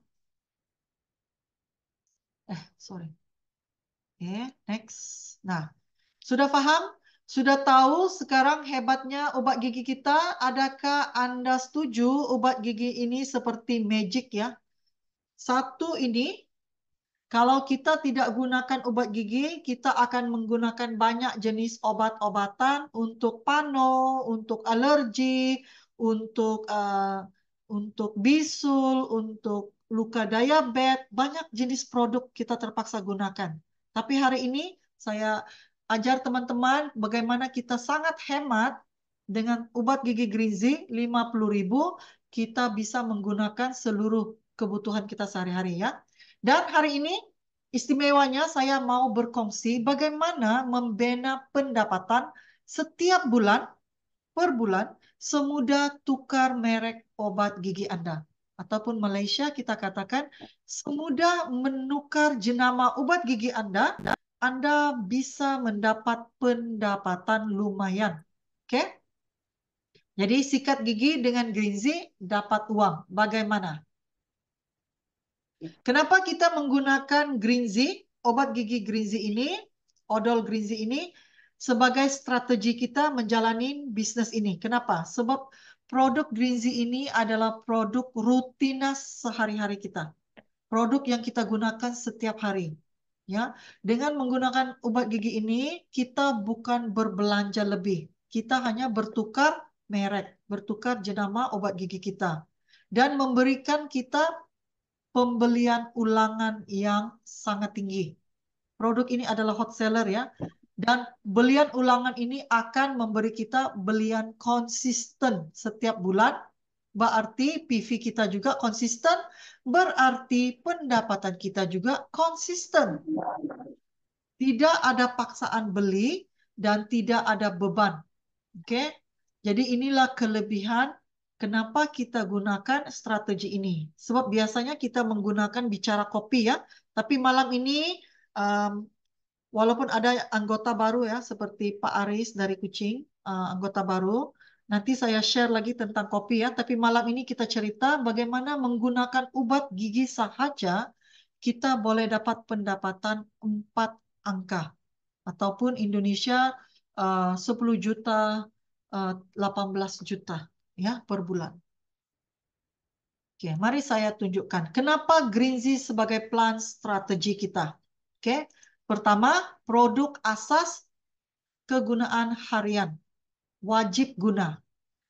Sorry. Oke, next. Nah, sudah paham? Sudah tahu sekarang hebatnya obat gigi kita? Adakah Anda setuju obat gigi ini seperti magic ya? Satu ini, kalau kita tidak gunakan obat gigi, kita akan menggunakan banyak jenis obat-obatan untuk pano, untuk alergi, untuk bisul, untuk luka diabetes, banyak jenis produk kita terpaksa gunakan. Tapi hari ini saya ajar teman-teman bagaimana kita sangat hemat dengan obat gigi Greenzy 50.000 kita bisa menggunakan seluruh kebutuhan kita sehari-hari ya. Dan hari ini istimewanya saya mau berkongsi bagaimana membina pendapatan setiap bulan per bulan semudah tukar merek obat gigi Anda. Ataupun Malaysia kita katakan semudah menukar jenama obat gigi Anda bisa mendapat pendapatan lumayan. Oke? Jadi sikat gigi dengan Greenzy dapat uang. Bagaimana? Kenapa kita menggunakan Greenzy, obat gigi Greenzy ini, odol Greenzy ini, sebagai strategi kita menjalani bisnis ini? Kenapa? Sebab produk Greenzy ini adalah produk rutinas sehari-hari kita. Produk yang kita gunakan setiap hari. Ya, dengan menggunakan obat gigi ini, kita bukan berbelanja lebih. Kita hanya bertukar merek, bertukar jenama obat gigi kita. Dan memberikan kita pembelian ulangan yang sangat tinggi. Produk ini adalah hot seller ya. Dan belian ulangan ini akan memberi kita belian konsisten setiap bulan. Berarti PV kita juga konsisten. Berarti pendapatan kita juga konsisten. Tidak ada paksaan beli dan tidak ada beban. Oke? Jadi inilah kelebihan kenapa kita gunakan strategi ini. Sebab biasanya kita menggunakan bicara kopi ya, tapi malam ini um, walaupun ada anggota baru ya, seperti Pak Aris dari Kucing, anggota baru, nanti saya share lagi tentang kopi ya, tapi malam ini kita cerita bagaimana menggunakan obat gigi sahaja, kita boleh dapat pendapatan 4 angka, ataupun Indonesia 10 juta, 18 juta ya per bulan. Oke, mari saya tunjukkan kenapa Greenzy sebagai plan strategi kita. Oke, pertama, produk asas kegunaan harian, wajib guna.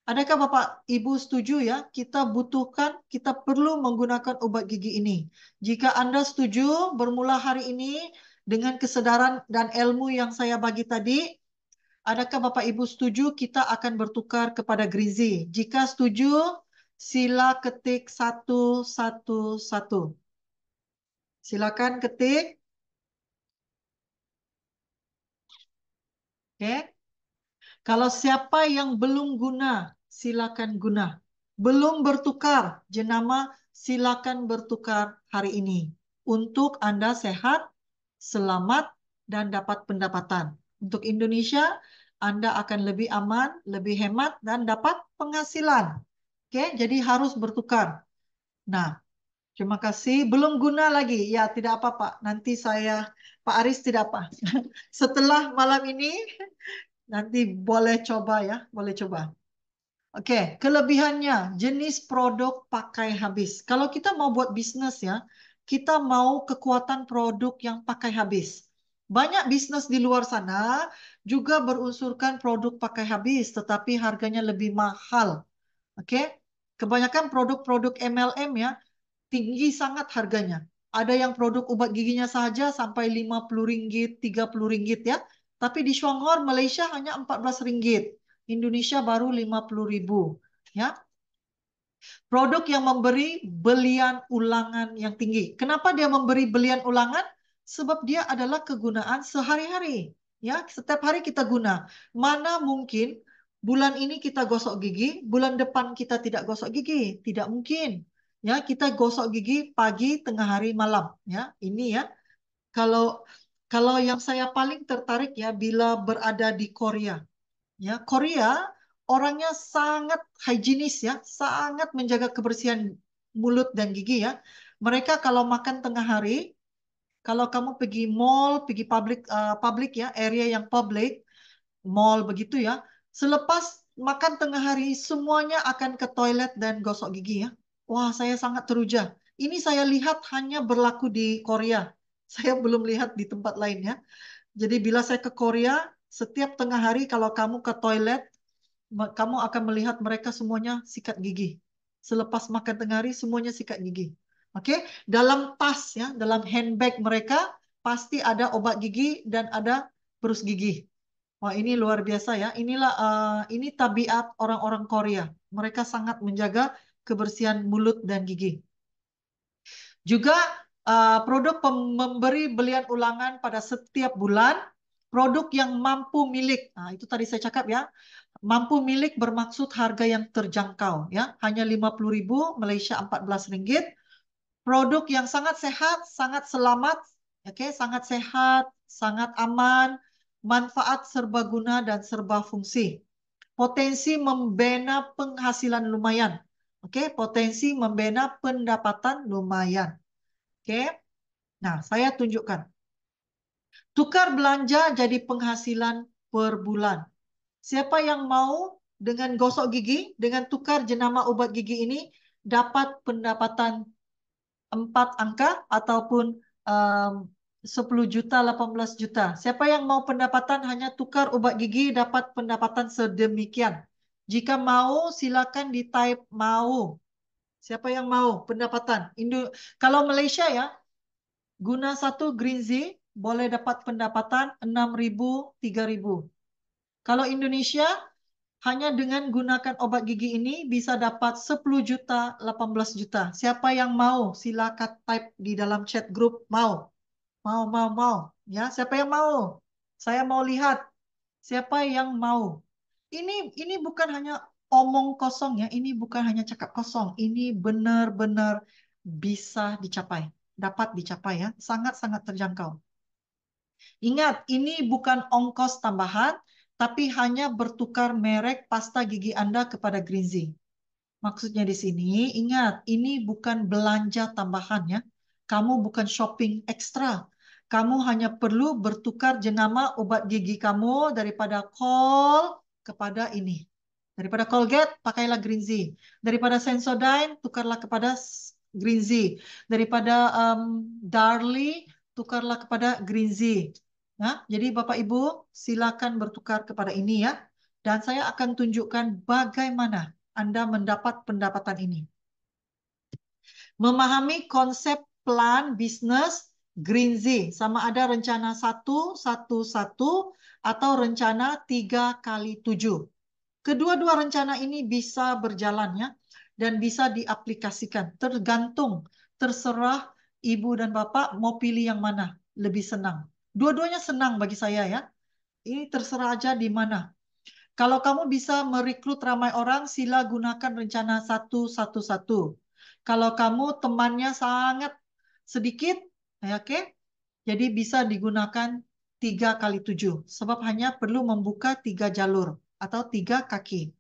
Adakah Bapak Ibu setuju ya? Kita perlu menggunakan obat gigi ini. Jika Anda setuju, bermula hari ini dengan kesedaran dan ilmu yang saya bagi tadi, adakah Bapak Ibu setuju kita akan bertukar kepada Greenzy? Jika setuju, sila ketik 111. Silakan ketik. Oke. Kalau siapa yang belum guna, silakan guna. Belum bertukar, jenama silakan bertukar hari ini. Untuk Anda sehat, selamat, dan dapat pendapatan. Untuk Indonesia, Anda akan lebih aman, lebih hemat, dan dapat penghasilan. Oke, jadi harus bertukar. Nah, terima kasih. Belum guna lagi. Ya, tidak apa, Pak. Nanti Pak Aris tidak apa. Setelah malam ini, nanti boleh coba ya, boleh coba. Oke, kelebihannya jenis produk pakai habis. Kalau kita mau buat bisnis ya, kita mau kekuatan produk yang pakai habis. Banyak bisnis di luar sana juga berunsurkan produk pakai habis, tetapi harganya lebih mahal. Oke, kebanyakan produk-produk MLM ya, tinggi sangat harganya. Ada yang produk obat giginya saja sampai 50 ringgit, 30 ringgit ya. Tapi di Shanghai, Malaysia hanya 14 ringgit. Indonesia baru 50.000 ya. Produk yang memberi belian ulangan yang tinggi. Kenapa dia memberi belian ulangan? Sebab dia adalah kegunaan sehari-hari. Ya, setiap hari kita guna. Mana mungkin bulan ini kita gosok gigi, bulan depan kita tidak gosok gigi? Tidak mungkin. Ya, kita gosok gigi pagi, tengah hari, malam. Ya, ini ya. Kalau kalau yang saya paling tertarik ya bila berada di Korea. Ya, Korea orangnya sangat higienis ya, sangat menjaga kebersihan mulut dan gigi ya. Mereka kalau makan tengah hari, kalau kamu pergi mall, pergi public ya, area yang public, mall begitu ya, selepas makan tengah hari semuanya akan ke toilet dan gosok gigi ya. Wah, saya sangat teruja. Ini saya lihat hanya berlaku di Korea. Saya belum lihat di tempat lain ya. Jadi bila saya ke Korea, setiap tengah hari kalau kamu ke toilet, kamu akan melihat mereka semuanya sikat gigi. Selepas makan tengah hari, semuanya sikat gigi. Oke, dalam tas ya, dalam handbag mereka pasti ada obat gigi dan ada berus gigi. Wah, ini luar biasa ya. Ini tabiat orang-orang Korea. Mereka sangat menjaga kebersihan mulut dan gigi. Juga produk memberi belian ulangan pada setiap bulan, produk yang mampu milik. Nah, itu tadi saya cakap ya. Mampu milik bermaksud harga yang terjangkau ya, hanya 50.000 Malaysia 14 ringgit. Produk yang sangat sehat, sangat selamat, oke, sangat sehat, sangat aman, manfaat serbaguna dan serba fungsi. Potensi membina penghasilan lumayan. Oke, potensi membina pendapatan lumayan. Oke. Nah, saya tunjukkan. Tukar belanja jadi penghasilan per bulan. Siapa yang mau dengan gosok gigi, dengan tukar jenama obat gigi ini, dapat pendapatan 4 angka ataupun um, 10 juta, 18 juta. Siapa yang mau pendapatan hanya tukar obat gigi dapat pendapatan sedemikian. Jika mau, silakan di type mau. Siapa yang mau pendapatan? Kalau Malaysia ya, guna satu Greenzy boleh dapat pendapatan 6.000, 3.000. Kalau Indonesia, hanya dengan gunakan obat gigi ini bisa dapat 10 juta, 18 juta. Siapa yang mau? Silakan type di dalam chat grup mau. Mau, mau, mau. Ya, siapa yang mau? Saya mau lihat. Siapa yang mau? Ini bukan hanya omong kosong ya, ini bukan hanya cakap kosong. Ini benar-benar bisa dicapai, dapat dicapai ya, sangat-sangat terjangkau. Ingat, ini bukan ongkos tambahan, tapi hanya bertukar merek pasta gigi Anda kepada Greenzy. Maksudnya di sini, ingat, ini bukan belanja tambahan ya. Kamu bukan shopping ekstra. Kamu hanya perlu bertukar jenama obat gigi kamu daripada Col kepada ini. Daripada Colgate, pakailah Greenzy. Daripada Sensodyne, tukarlah kepada Greenzy. Daripada Darlie, tukarlah kepada Greenzy. Nah, jadi Bapak Ibu silakan bertukar kepada ini ya. Dan saya akan tunjukkan bagaimana Anda mendapat pendapatan ini. Memahami konsep plan bisnis Greenzy sama ada rencana 1-1-1 atau rencana 3x7. Kedua-dua rencana ini bisa berjalan ya dan bisa diaplikasikan. Terserah ibu dan bapak mau pilih yang mana lebih senang. Dua-duanya senang bagi saya ya. Ini terserah aja di mana. Kalau kamu bisa merekrut ramai orang, sila gunakan rencana 1-1-1. Kalau kamu temannya sangat sedikit, ya, oke, jadi bisa digunakan 3x7. Sebab hanya perlu membuka 3 jalur atau 3 kaki.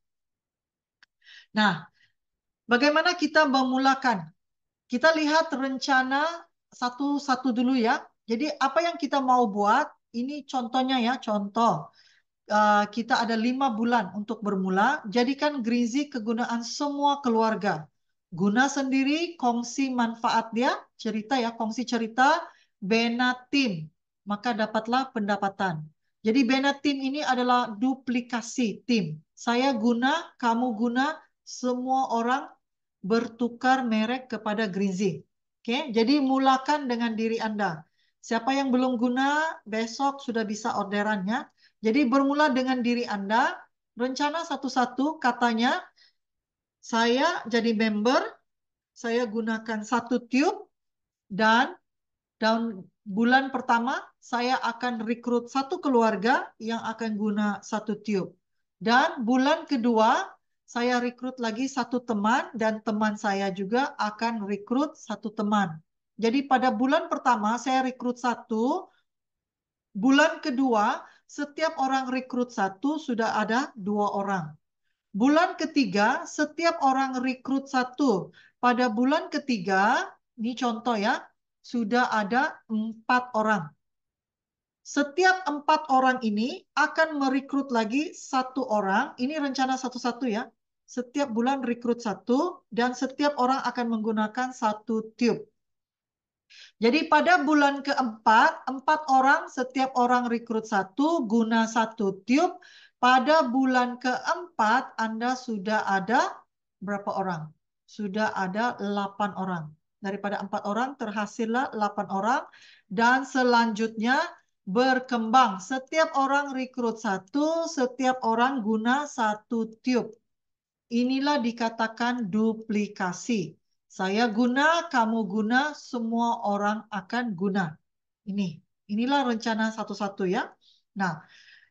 Nah, bagaimana kita memulakan? Kita lihat rencana satu-satu dulu ya. Jadi apa yang kita mau buat, ini contohnya ya, contoh. Kita ada 5 bulan untuk bermula. Jadikan Greenzy kegunaan semua keluarga. Guna sendiri, kongsi manfaat dia, cerita ya, kongsi cerita, bina tim. Maka dapatlah pendapatan. Jadi bina tim ini adalah duplikasi tim. Saya guna, kamu guna, semua orang bertukar merek kepada Greenzy. Oke, jadi mulakan dengan diri Anda. Siapa yang belum guna, besok sudah bisa orderannya. Jadi bermula dengan diri Anda, rencana satu-satu katanya, saya jadi member, saya gunakan 1 tube dan bulan pertama saya akan rekrut satu keluarga yang akan guna satu tiup. Dan bulan kedua saya rekrut lagi satu teman dan teman saya juga akan rekrut satu teman. Jadi pada bulan pertama saya rekrut satu, bulan kedua setiap orang rekrut satu sudah ada 2 orang. Bulan ketiga, setiap orang rekrut satu. Pada bulan ketiga, ini contoh ya, sudah ada 4 orang. Setiap 4 orang ini akan merekrut lagi 1 orang. Ini rencana satu-satu ya. Setiap bulan rekrut satu dan setiap orang akan menggunakan satu tiup. Jadi pada bulan keempat, 4 orang, setiap orang rekrut satu, guna satu tiup. Pada bulan keempat, Anda sudah ada berapa orang? Sudah ada 8 orang. Daripada 4 orang, terhasillah 8 orang. Dan selanjutnya berkembang. Setiap orang rekrut satu, setiap orang guna satu tiup. Inilah dikatakan duplikasi. Saya guna, kamu guna, semua orang akan guna. Inilah rencana satu-satu ya. Nah,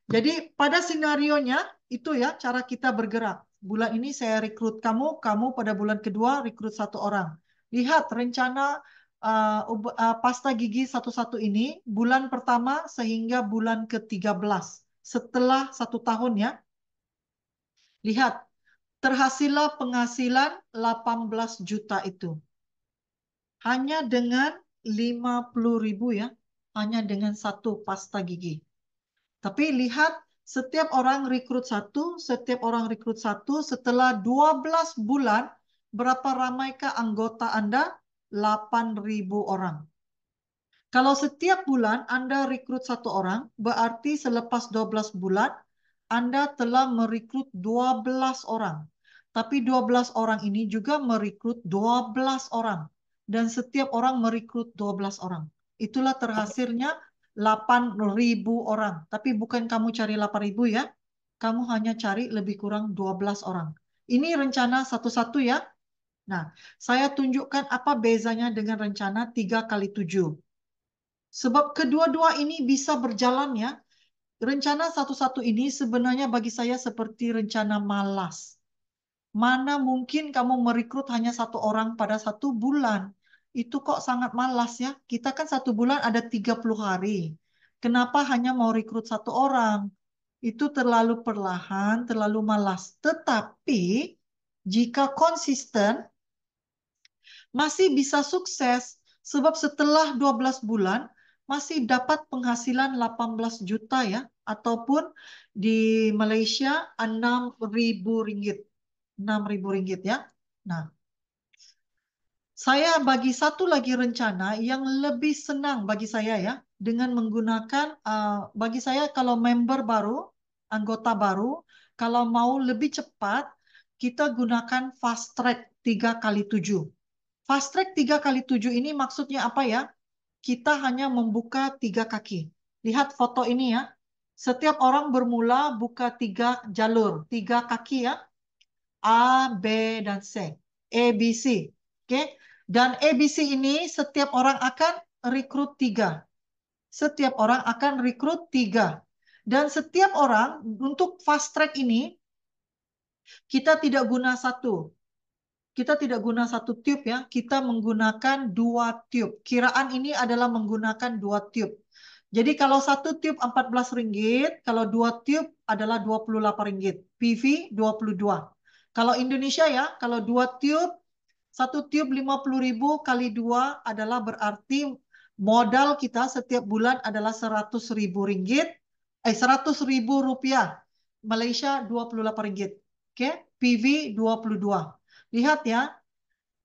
jadi pada senarionya itu ya cara kita bergerak. Bulan ini saya rekrut kamu, kamu pada bulan kedua rekrut 1 orang. Lihat rencana pasta gigi satu-satu ini bulan pertama sehingga bulan ke-13 setelah 1 tahun ya. Lihat, terhasillah penghasilan 18 juta itu. Hanya dengan 50.000 ya. Hanya dengan satu pasta gigi. Tapi lihat, setiap orang rekrut satu, setiap orang rekrut satu, setelah 12 bulan, berapa ramaikah anggota Anda? 8.000 orang. Kalau setiap bulan Anda rekrut 1 orang, berarti selepas 12 bulan, Anda telah merekrut 12 orang. Tapi 12 orang ini juga merekrut 12 orang. Dan setiap orang merekrut 12 orang. Itulah terhasilnya 8.000 orang. Tapi bukan kamu cari 8.000 ya. Kamu hanya cari lebih kurang 12 orang. Ini rencana satu-satu ya. Nah, saya tunjukkan apa bezanya dengan rencana 3 kali 7. Sebab kedua-dua ini bisa berjalan ya. Rencana satu-satu ini sebenarnya bagi saya seperti rencana malas. Mana mungkin kamu merekrut hanya 1 orang pada 1 bulan? Itu kok sangat malas ya. Kita kan 1 bulan ada 30 hari. Kenapa hanya mau rekrut 1 orang? Itu terlalu perlahan, terlalu malas. Tetapi jika konsisten, masih bisa sukses. Sebab setelah 12 bulan, masih dapat penghasilan 18 juta ya. Ataupun di Malaysia 6.000 ringgit. 6.000 ringgit ya. Nah, saya bagi satu lagi rencana yang lebih senang bagi saya ya. Dengan menggunakan, bagi saya kalau member baru, anggota baru, kalau mau lebih cepat, kita gunakan fast track 3 kali 7. Fast track 3 kali 7 ini maksudnya apa ya? Kita hanya membuka 3 kaki. Lihat foto ini ya. Setiap orang bermula buka 3 jalur, 3 kaki ya. A, B, dan C. A, B, C. Oke. Dan A, B, C ini setiap orang akan rekrut 3. Setiap orang akan rekrut 3. Dan setiap orang untuk fast track ini kita tidak guna satu. Kita tidak guna satu tiup ya, kita menggunakan 2 tiup. Kiraan ini adalah menggunakan 2 tiup. Jadi kalau satu tiup 14 ringgit, kalau 2 tiup adalah 28 ringgit. PV 22. Kalau Indonesia ya, kalau 2 tiup, satu tiup 50.000 kali 2 adalah berarti modal kita setiap bulan adalah 100.000 ringgit, 100.000 rupiah. Malaysia 28 ringgit. Oke, PV 22. Lihat ya,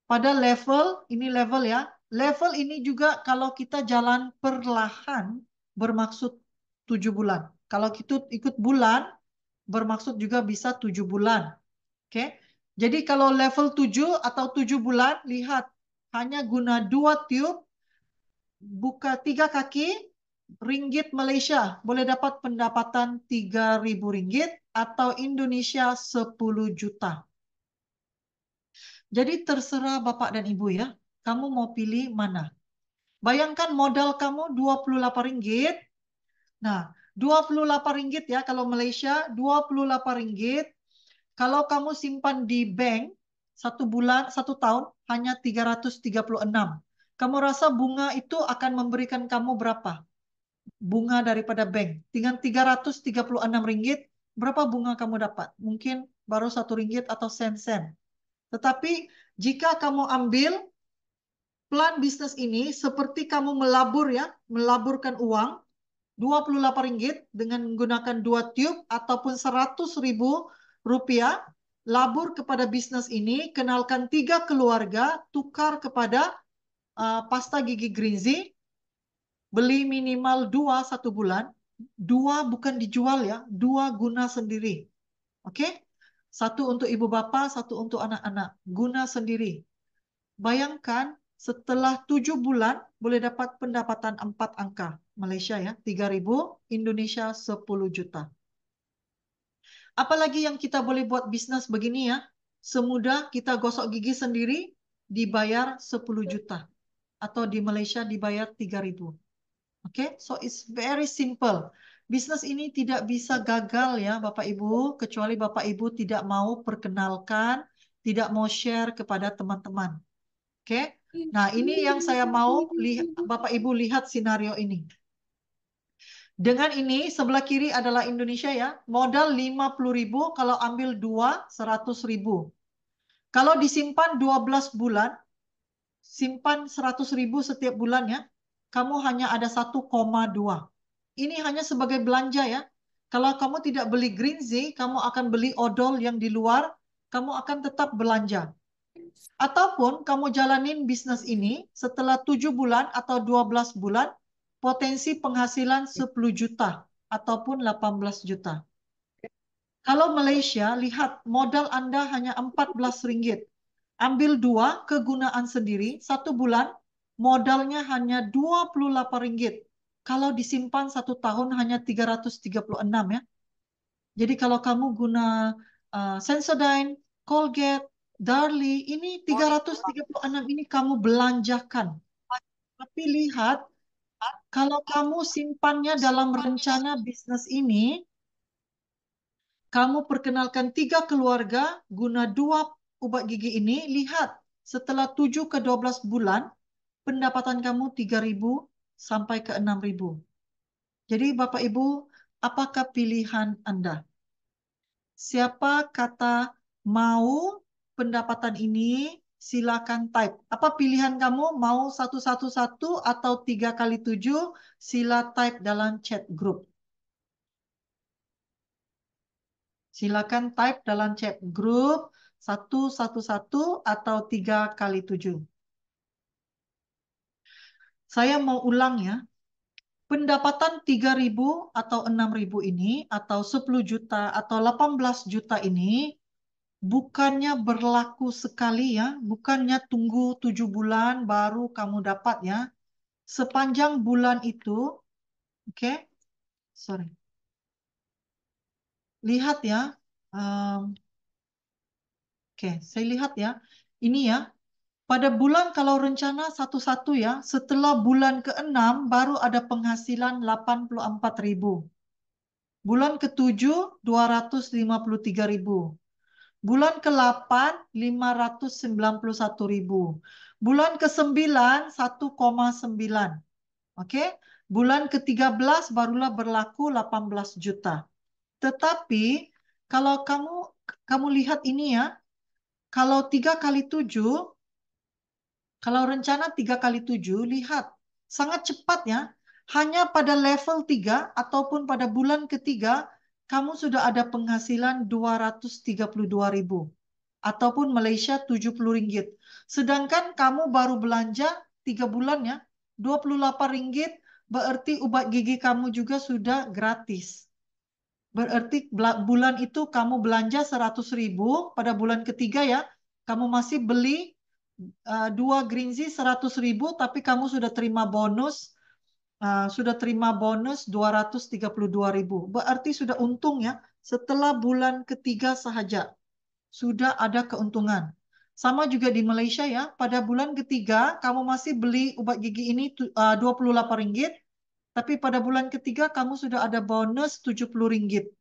pada level, ini level ya. Level ini juga kalau kita jalan perlahan bermaksud 7 bulan. Kalau kita ikut bulan, bermaksud juga bisa 7 bulan. Oke. Jadi kalau level 7 atau 7 bulan, lihat. Hanya guna 2 tiup, buka 3 kaki, ringgit Malaysia. Boleh dapat pendapatan 3.000 ringgit atau Indonesia 10 juta. Jadi terserah Bapak dan Ibu ya, kamu mau pilih mana? Bayangkan modal kamu Rp28. Nah, Rp28 ya kalau Malaysia, Rp28. Kalau kamu simpan di bank 1 bulan, 1 tahun hanya 336. Kamu rasa bunga itu akan memberikan kamu berapa? Bunga daripada bank. Dengan Rp336, berapa bunga kamu dapat? Mungkin baru Rp1 atau sen-sen. Tetapi jika kamu ambil plan bisnis ini seperti kamu melabur ya, melaburkan uang Rp28 dengan menggunakan 2 tube ataupun Rp100.000, labur kepada bisnis ini, kenalkan 3 keluarga, tukar kepada pasta gigi Greenzy, beli minimal 2 1 bulan, 2 bukan dijual ya, 2 guna sendiri. Oke? 1 untuk ibu bapak, 1 untuk anak-anak, guna sendiri. Bayangkan setelah 7 bulan boleh dapat pendapatan 4 angka. Malaysia ya, 3.000, Indonesia 10 juta. Apalagi yang kita boleh buat bisnis begini ya, semudah kita gosok gigi sendiri, dibayar 10 juta. Atau di Malaysia dibayar 3.000. Oke, so it's very simple. Bisnis ini tidak bisa gagal ya Bapak Ibu, kecuali Bapak Ibu tidak mau perkenalkan, tidak mau share kepada teman-teman. Oke, nah ini yang saya mau Bapak Ibu lihat skenario ini. Dengan ini sebelah kiri adalah Indonesia ya, modal 50.000, kalau ambil 2, 100.000. Kalau disimpan 12 bulan, simpan 100.000 setiap bulannya, kamu hanya ada 1,2. Ini hanya sebagai belanja ya. Kalau kamu tidak beli Greenzy, kamu akan beli odol yang di luar, kamu akan tetap belanja. Ataupun kamu jalanin bisnis ini setelah 7 bulan atau 12 bulan, potensi penghasilan 10 juta ataupun 18 juta. Kalau Malaysia, lihat modal Anda hanya Rp14. Ambil 2 kegunaan sendiri, 1 bulan modalnya hanya Rp28. Kalau disimpan 1 tahun hanya 336 ya. Jadi kalau kamu guna Sensodyne, Colgate, Darlie, ini 336 ini kamu belanjakan. Tapi lihat, kalau kamu simpannya dalam rencana bisnis ini, kamu perkenalkan 3 keluarga guna 2 obat gigi ini, lihat setelah 7 ke 12 bulan, pendapatan kamu 3.000 sampai ke 6.000. Jadi Bapak Ibu, apakah pilihan Anda? Siapa kata mau pendapatan ini? Silakan type. Apa pilihan kamu? Mau 111 atau 3 kali 7? Sila type dalam chat group. Silakan type dalam chat group 111 atau 3 kali 7. Saya mau ulang ya. Pendapatan 3.000 atau 6.000 ini, atau 10 juta atau 18 juta ini, bukannya berlaku sekali ya, bukannya tunggu 7 bulan baru kamu dapat ya. Sepanjang bulan itu, oke, sorry. Lihat ya, oke, saya lihat ya, ini ya, pada bulan kalau rencana satu-satu ya, setelah bulan ke-6 baru ada penghasilan 84.000. Bulan ke-7 253.000. Bulan ke-8 591.000. Bulan ke-9 1,9. Oke? Bulan ke-13 barulah berlaku 18 juta. Tetapi kalau kamu lihat ini ya, kalau 3 kali 7, kalau rencana 3 kali 7, lihat sangat cepat ya. Hanya pada level 3 ataupun pada bulan ketiga, kamu sudah ada penghasilan 232.000. Ataupun Malaysia Rp70. Sedangkan kamu baru belanja 3 bulan ya, Rp28, berarti obat gigi kamu juga sudah gratis. Berarti bulan itu kamu belanja 100.000, pada bulan ketiga ya, kamu masih beli 2 Greenzy 100.000, tapi kamu sudah terima bonus, 232.000. Berarti sudah untung ya, setelah bulan ketiga sahaja sudah ada keuntungan. Sama juga di Malaysia ya, pada bulan ketiga kamu masih beli obat gigi ini Rp28, tapi pada bulan ketiga kamu sudah ada bonus Rp70.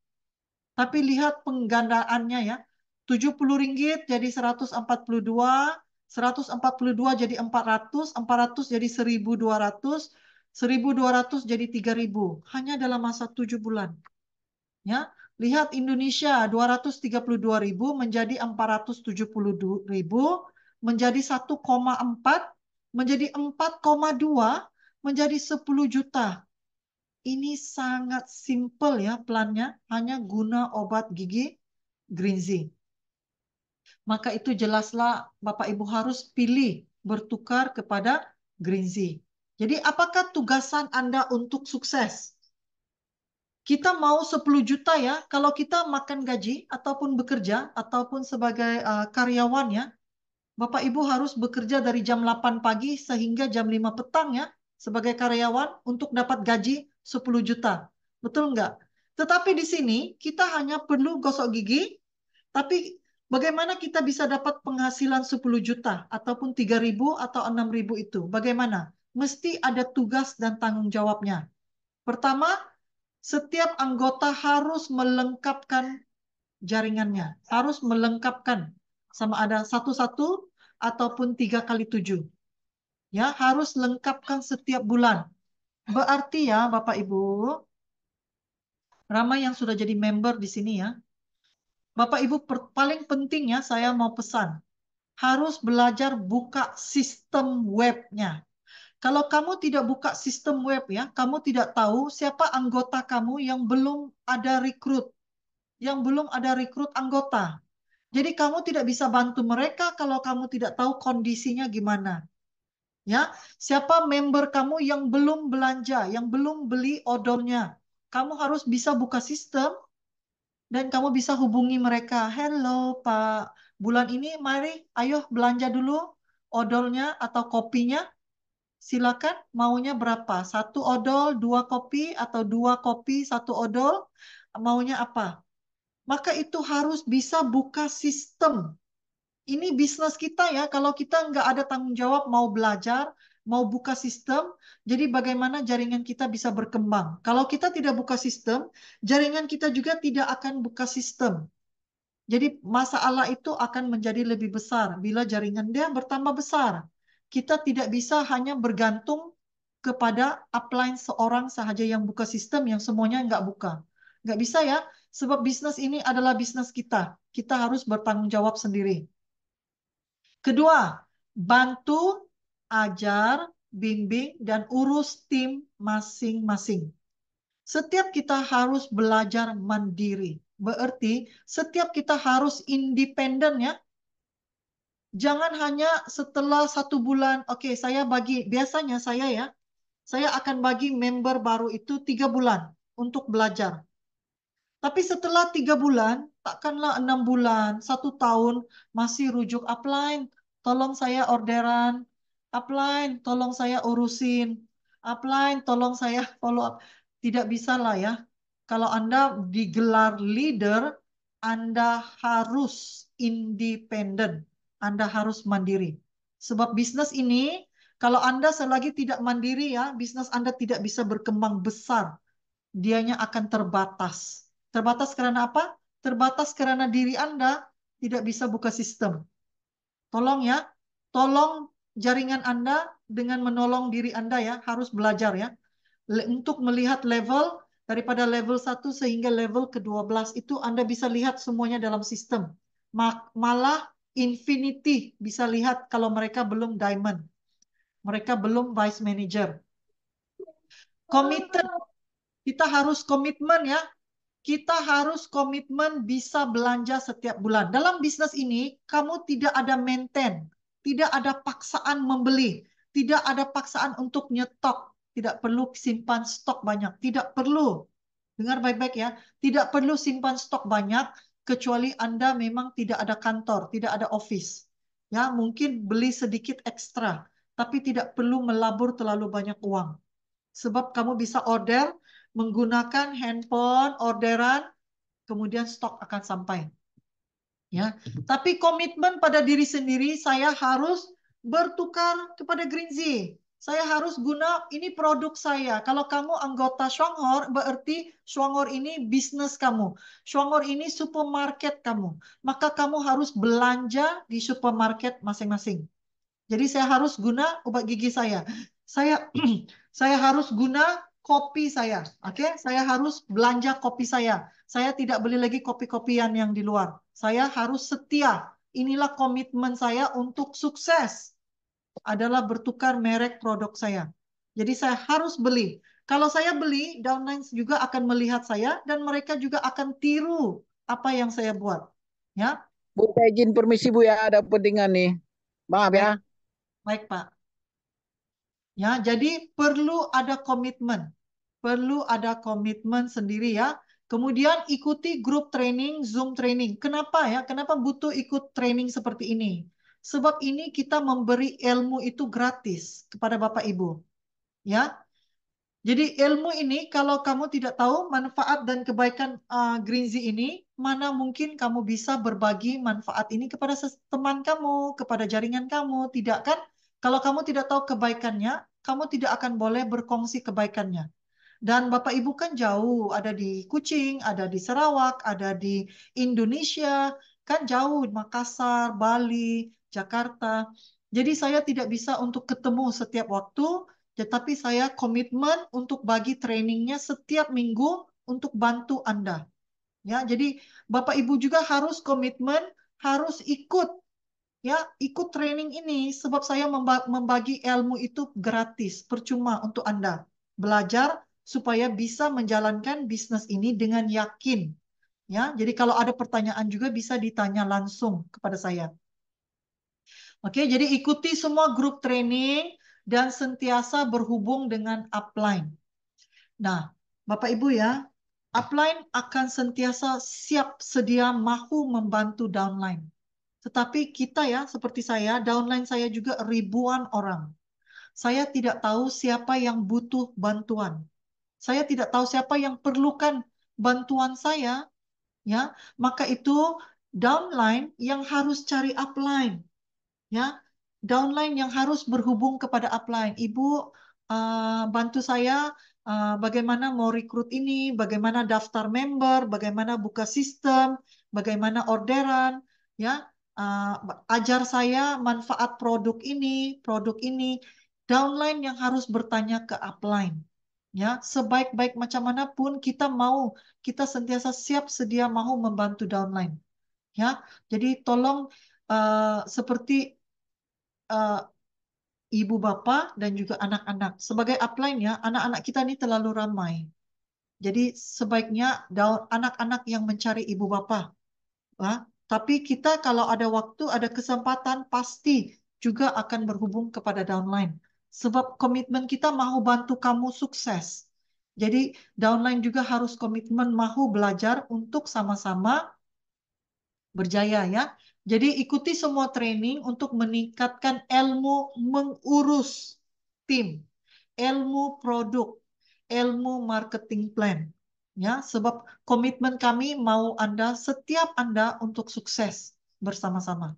Tapi lihat penggandaannya ya, Rp70 jadi 142, 142 jadi 400, 400 jadi 1.200, 1.200 jadi 3.000. Hanya dalam masa 7 bulan. Ya, lihat Indonesia 232.000 menjadi 470.000, menjadi 1,4, menjadi 4,2, menjadi 10 juta. Ini sangat simple ya plannya, hanya guna obat gigi Greenzy. Maka itu jelaslah Bapak Ibu harus pilih bertukar kepada Greenzy. Jadi apakah tugasan Anda untuk sukses? Kita mau 10 juta ya, kalau kita makan gaji ataupun bekerja ataupun sebagai karyawan ya, Bapak Ibu harus bekerja dari jam 8 pagi sehingga jam 5 petang ya, sebagai karyawan untuk dapat gaji 10 juta. Betul nggak? Tetapi di sini kita hanya perlu gosok gigi, tapi bagaimana kita bisa dapat penghasilan 10 juta ataupun 3.000 atau 6.000 itu? Bagaimana? Mesti ada tugas dan tanggung jawabnya. Pertama, setiap anggota harus melengkapkan jaringannya, harus melengkapkan sama ada 1-1 ataupun 3 kali 7. Ya, harus lengkapkan setiap bulan. Berarti ya, Bapak Ibu, ramai yang sudah jadi member di sini ya. Bapak Ibu, paling penting ya, saya mau pesan. Harus belajar buka sistem webnya. Kalau kamu tidak buka sistem web ya, kamu tidak tahu siapa anggota kamu yang belum ada rekrut, yang belum ada rekrut anggota. Jadi kamu tidak bisa bantu mereka kalau kamu tidak tahu kondisinya gimana. Ya, siapa member kamu yang belum belanja, yang belum beli odolnya? Kamu harus bisa buka sistem dan kamu bisa hubungi mereka. Hello Pak, bulan ini mari ayo belanja dulu odolnya atau kopinya. Silakan maunya berapa? 1 odol, 2 kopi atau 2 kopi, 1 odol. Maunya apa? Maka itu harus bisa buka sistem. Ini bisnis kita ya, kalau kita nggak ada tanggung jawab mau belajar, mau buka sistem, jadi bagaimana jaringan kita bisa berkembang? Kalau kita tidak buka sistem, jaringan kita juga tidak akan buka sistem. Jadi masalah itu akan menjadi lebih besar bila jaringan dia bertambah besar. Kita tidak bisa hanya bergantung kepada upline seorang sahaja yang buka sistem, yang semuanya nggak buka. Nggak bisa ya, sebab bisnis ini adalah bisnis kita. Kita harus bertanggung jawab sendiri. Kedua, bantu, ajar, bimbing, dan urus tim masing-masing. Setiap kita harus belajar mandiri. Berarti setiap kita harus independen ya. Jangan hanya setelah 1 bulan, oke saya bagi, biasanya saya akan bagi member baru itu 3 bulan untuk belajar. Tapi setelah 3 bulan, takkanlah 6 bulan, 1 tahun masih rujuk upline. Tolong saya orderan, upline, tolong saya urusin, upline, tolong saya follow up. Tidak bisa lah ya. Kalau Anda digelar leader, Anda harus independen. Anda harus mandiri. Sebab bisnis ini, kalau Anda selagi tidak mandiri ya, bisnis Anda tidak bisa berkembang besar. Dianya akan terbatas. Terbatas karena apa? Terbatas karena diri Anda tidak bisa buka sistem. Tolong ya, tolong jaringan Anda dengan menolong diri Anda ya, harus belajar ya. Untuk melihat level daripada level 1 sehingga level ke-12 itu Anda bisa lihat semuanya dalam sistem. Malah infinity bisa lihat kalau mereka belum diamond. Mereka belum vice manager. Committed, kita harus komitmen ya. Kita harus komitmen bisa belanja setiap bulan. Dalam bisnis ini, kamu tidak ada maintain, tidak ada paksaan membeli, tidak ada paksaan untuk nyetok, tidak perlu simpan stok banyak, tidak perlu. Dengar baik-baik ya, tidak perlu simpan stok banyak kecuali Anda memang tidak ada kantor, tidak ada office. Ya, mungkin beli sedikit ekstra, tapi tidak perlu melabur terlalu banyak uang. Sebab kamu bisa order menggunakan handphone, orderan, kemudian stok akan sampai. Ya, tapi komitmen pada diri sendiri, saya harus bertukar kepada Greenzy. Saya harus guna ini produk saya. Kalau kamu anggota Shuanghor, berarti Shuanghor ini bisnis kamu. Shuanghor ini supermarket kamu. Maka kamu harus belanja di supermarket masing-masing. Jadi saya harus guna obat gigi saya. Saya saya harus guna kopi saya. Oke, saya harus belanja kopi saya. Saya tidak beli lagi kopi-kopian yang di luar. Saya harus setia. Inilah komitmen saya untuk sukses adalah bertukar merek produk saya. Jadi saya harus beli. Kalau saya beli, downline juga akan melihat saya dan mereka juga akan tiru apa yang saya buat. Ya, Bu, saya izin permisi Bu ya, ada pentingan nih. Maaf ya. baik, baik Pak. Ya, jadi perlu ada komitmen. Perlu ada komitmen sendiri ya. Kemudian ikuti grup training, Zoom training. Kenapa ya? Kenapa butuh ikut training seperti ini? Sebab ini kita memberi ilmu itu gratis kepada Bapak Ibu. Ya, jadi ilmu ini kalau kamu tidak tahu manfaat dan kebaikan Greenzy ini, mana mungkin kamu bisa berbagi manfaat ini kepada teman kamu, kepada jaringan kamu, tidak kan? Kalau kamu tidak tahu kebaikannya, kamu tidak akan boleh berkongsi kebaikannya. Dan Bapak Ibu kan jauh, ada di Kucing, ada di Sarawak, ada di Indonesia, kan jauh, Makassar, Bali, Jakarta. Jadi saya tidak bisa untuk ketemu setiap waktu, tetapi saya komitmen untuk bagi trainingnya setiap minggu untuk bantu Anda. Ya, jadi Bapak Ibu juga harus komitmen, harus ikut ya, ikut training ini sebab saya membagi ilmu itu gratis, percuma untuk Anda. Belajar supaya bisa menjalankan bisnis ini dengan yakin. Ya, jadi kalau ada pertanyaan juga bisa ditanya langsung kepada saya. Oke, jadi ikuti semua grup training dan sentiasa berhubung dengan upline. Nah, Bapak Ibu ya, upline akan sentiasa siap sedia mahu membantu downline. Tetapi kita ya, seperti saya, downline saya juga ribuan orang. Saya tidak tahu siapa yang butuh bantuan. Saya tidak tahu siapa yang perlukan bantuan saya, ya. Maka itu downline yang harus cari upline, ya. Downline yang harus berhubung kepada upline. Ibu bantu saya bagaimana mau rekrut ini, bagaimana daftar member, bagaimana buka sistem, bagaimana orderan, ya. Ajar saya manfaat produk ini. Downline yang harus bertanya ke upline. Ya, sebaik-baik macam manapun kita sentiasa siap sedia mau membantu downline. Ya, jadi tolong seperti eh, ibu bapak dan juga anak-anak. Sebagai upline ya, anak-anak kita ini terlalu ramai. Jadi sebaiknya anak-anak yang mencari ibu bapak. Ya. Tapi kita kalau ada waktu, ada kesempatan, pasti juga akan berhubung kepada downline. Sebab komitmen kita mau bantu kamu sukses. Jadi downline juga harus komitmen mau belajar untuk sama-sama berjaya ya. Jadi ikuti semua training untuk meningkatkan ilmu mengurus tim, ilmu produk, ilmu marketing plan. Ya, sebab komitmen kami mau setiap Anda untuk sukses bersama-sama.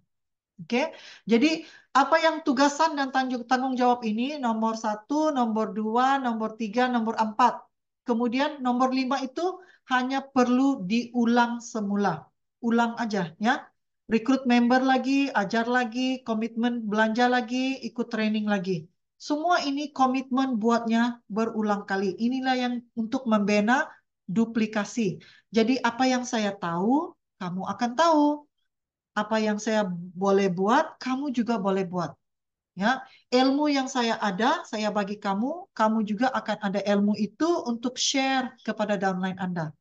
Oke, jadi apa yang tugasan dan tanggung jawab ini nomor 1, nomor 2, nomor 3, nomor 4. Kemudian nomor 5 itu hanya perlu diulang semula. Ulang aja ya. Rekrut member lagi, ajar lagi, komitmen belanja lagi, ikut training lagi. Semua ini komitmen buatnya berulang kali. Inilah yang untuk membina duplikasi. Jadi apa yang saya tahu, kamu akan tahu. Apa yang saya boleh buat, kamu juga boleh buat. Ya, ilmu yang saya bagi kamu, kamu juga akan ada ilmu itu untuk share kepada downline Anda.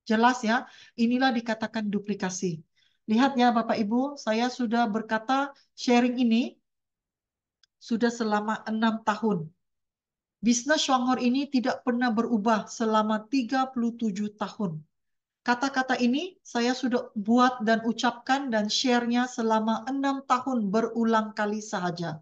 Jelas ya, inilah dikatakan duplikasi. Lihat ya Bapak Ibu, saya sudah berkata sharing ini sudah selama 6 tahun. Bisnis Shuanghor ini tidak pernah berubah selama 37 tahun. Kata-kata ini saya sudah buat dan ucapkan dan share-nya selama 6 tahun berulang kali saja.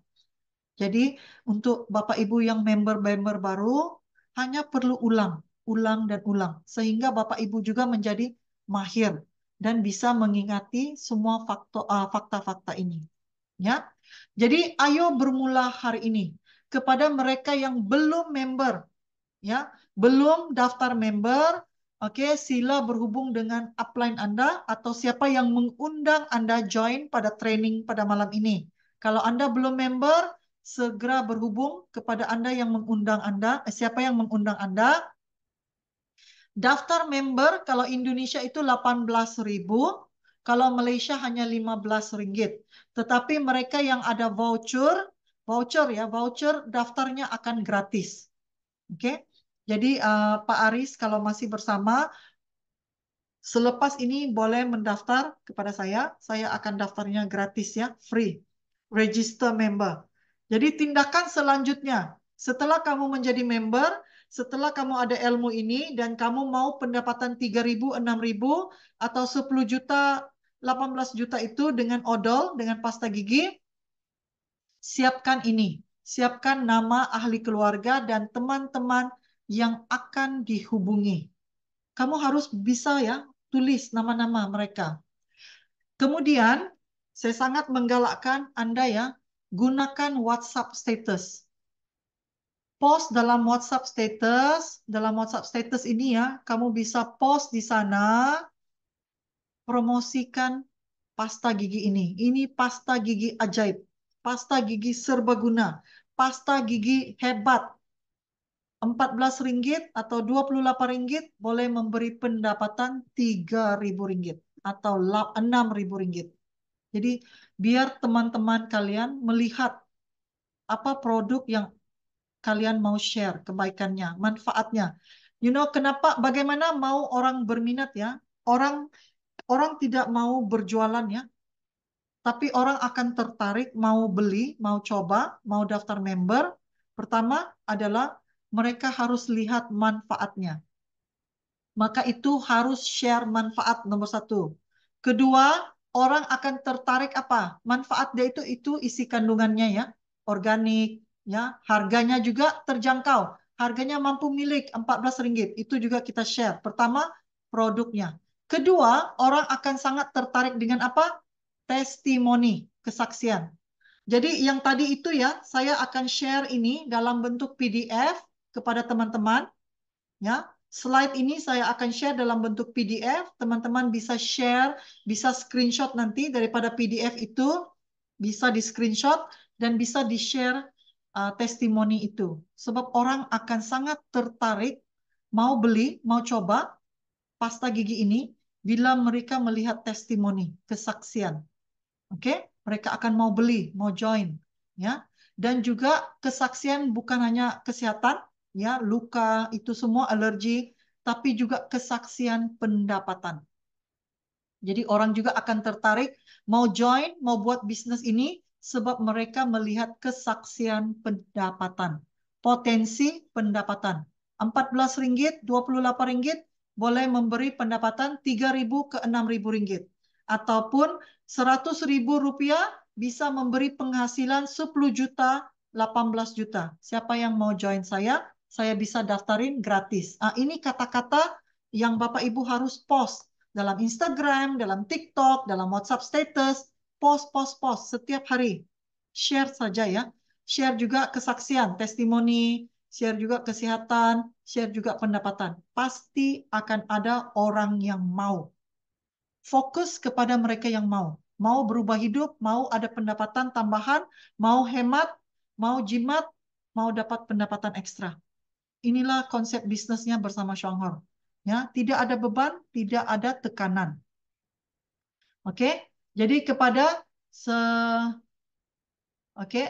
Jadi untuk Bapak Ibu yang member-member baru hanya perlu ulang, ulang dan ulang. Sehingga Bapak Ibu juga menjadi mahir. dan bisa mengingati semua fakta-fakta ini. Ya, jadi ayo bermula hari ini. Kepada mereka yang belum member, ya, belum daftar member, oke, sila berhubung dengan upline Anda atau siapa yang mengundang Anda join pada training pada malam ini. Kalau Anda belum member, segera berhubung kepada Anda yang mengundang Anda, siapa yang mengundang Anda. Daftar member kalau Indonesia itu 18.000, kalau Malaysia hanya 15 ringgit. Tetapi mereka yang ada voucher daftarnya akan gratis. Oke. Jadi Pak Aris kalau masih bersama, selepas ini boleh mendaftar kepada saya akan daftarnya gratis ya, free. Register member. Jadi tindakan selanjutnya, setelah kamu menjadi member, setelah kamu ada ilmu ini dan kamu mau pendapatan 3.000, 6.000 atau 10 juta, 18 juta itu dengan odol, dengan pasta gigi, siapkan ini. Siapkan nama ahli keluarga dan teman-teman yang akan dihubungi. Kamu harus bisa ya tulis nama-nama mereka. Kemudian saya sangat menggalakkan Anda ya, gunakan WhatsApp status. Post dalam WhatsApp status ini ya, kamu bisa post di sana, promosikan pasta gigi ini. Ini pasta gigi ajaib, pasta gigi serbaguna, pasta gigi hebat. 14 ringgit atau 28 ringgit boleh memberi pendapatan 3.000 ringgit atau 6.000 ringgit. Jadi biar teman-teman kalian melihat apa produk yang kalian mau share, kebaikannya, manfaatnya. Bagaimana mau orang berminat ya? Orang tidak mau berjualan ya, tapi orang akan tertarik, mau beli, mau coba, mau daftar member. Pertama adalah mereka harus lihat manfaatnya. Maka itu harus share manfaat nomor 1. Kedua, orang akan tertarik apa? Manfaat dia itu isi kandungannya ya, organik, ya, harganya juga terjangkau. Harganya mampu milik 14 ringgit. Itu juga kita share. Pertama, produknya. Kedua, orang akan sangat tertarik dengan apa? Testimoni, kesaksian. Jadi yang tadi itu ya, saya akan share ini dalam bentuk PDF kepada teman-teman. Ya, slide ini saya akan share dalam bentuk PDF. Teman-teman bisa share, bisa screenshot nanti daripada PDF itu, bisa di screenshot dan bisa di share testimoni itu. Sebab orang akan sangat tertarik mau beli, mau coba pasta gigi ini bila mereka melihat testimoni, kesaksian. Oke, mereka akan mau beli, mau join, ya. Dan juga kesaksian bukan hanya kesehatan, ya, luka itu semua alergi, tapi juga kesaksian pendapatan. Jadi orang juga akan tertarik mau join, mau buat bisnis ini sebab mereka melihat kesaksian pendapatan, potensi pendapatan. 14 ringgit, 28 ringgit boleh memberi pendapatan 3.000 ke 6.000 ringgit. Ataupun 100.000 rupiah bisa memberi penghasilan 10 juta, 18 juta. Siapa yang mau join saya bisa daftarin gratis. Ini kata-kata yang Bapak Ibu harus post dalam Instagram, dalam TikTok, dalam WhatsApp status, post setiap hari. Share saja ya. Share juga kesaksian, testimoni, share juga kesehatan, share juga pendapatan. Pasti akan ada orang yang mau. Fokus kepada mereka yang mau. Mau berubah hidup, mau ada pendapatan tambahan, mau hemat, mau jimat, mau dapat pendapatan ekstra. Inilah konsep bisnisnya bersama Shonghor. Ya, tidak ada beban, tidak ada tekanan. Oke, jadi kepada oke.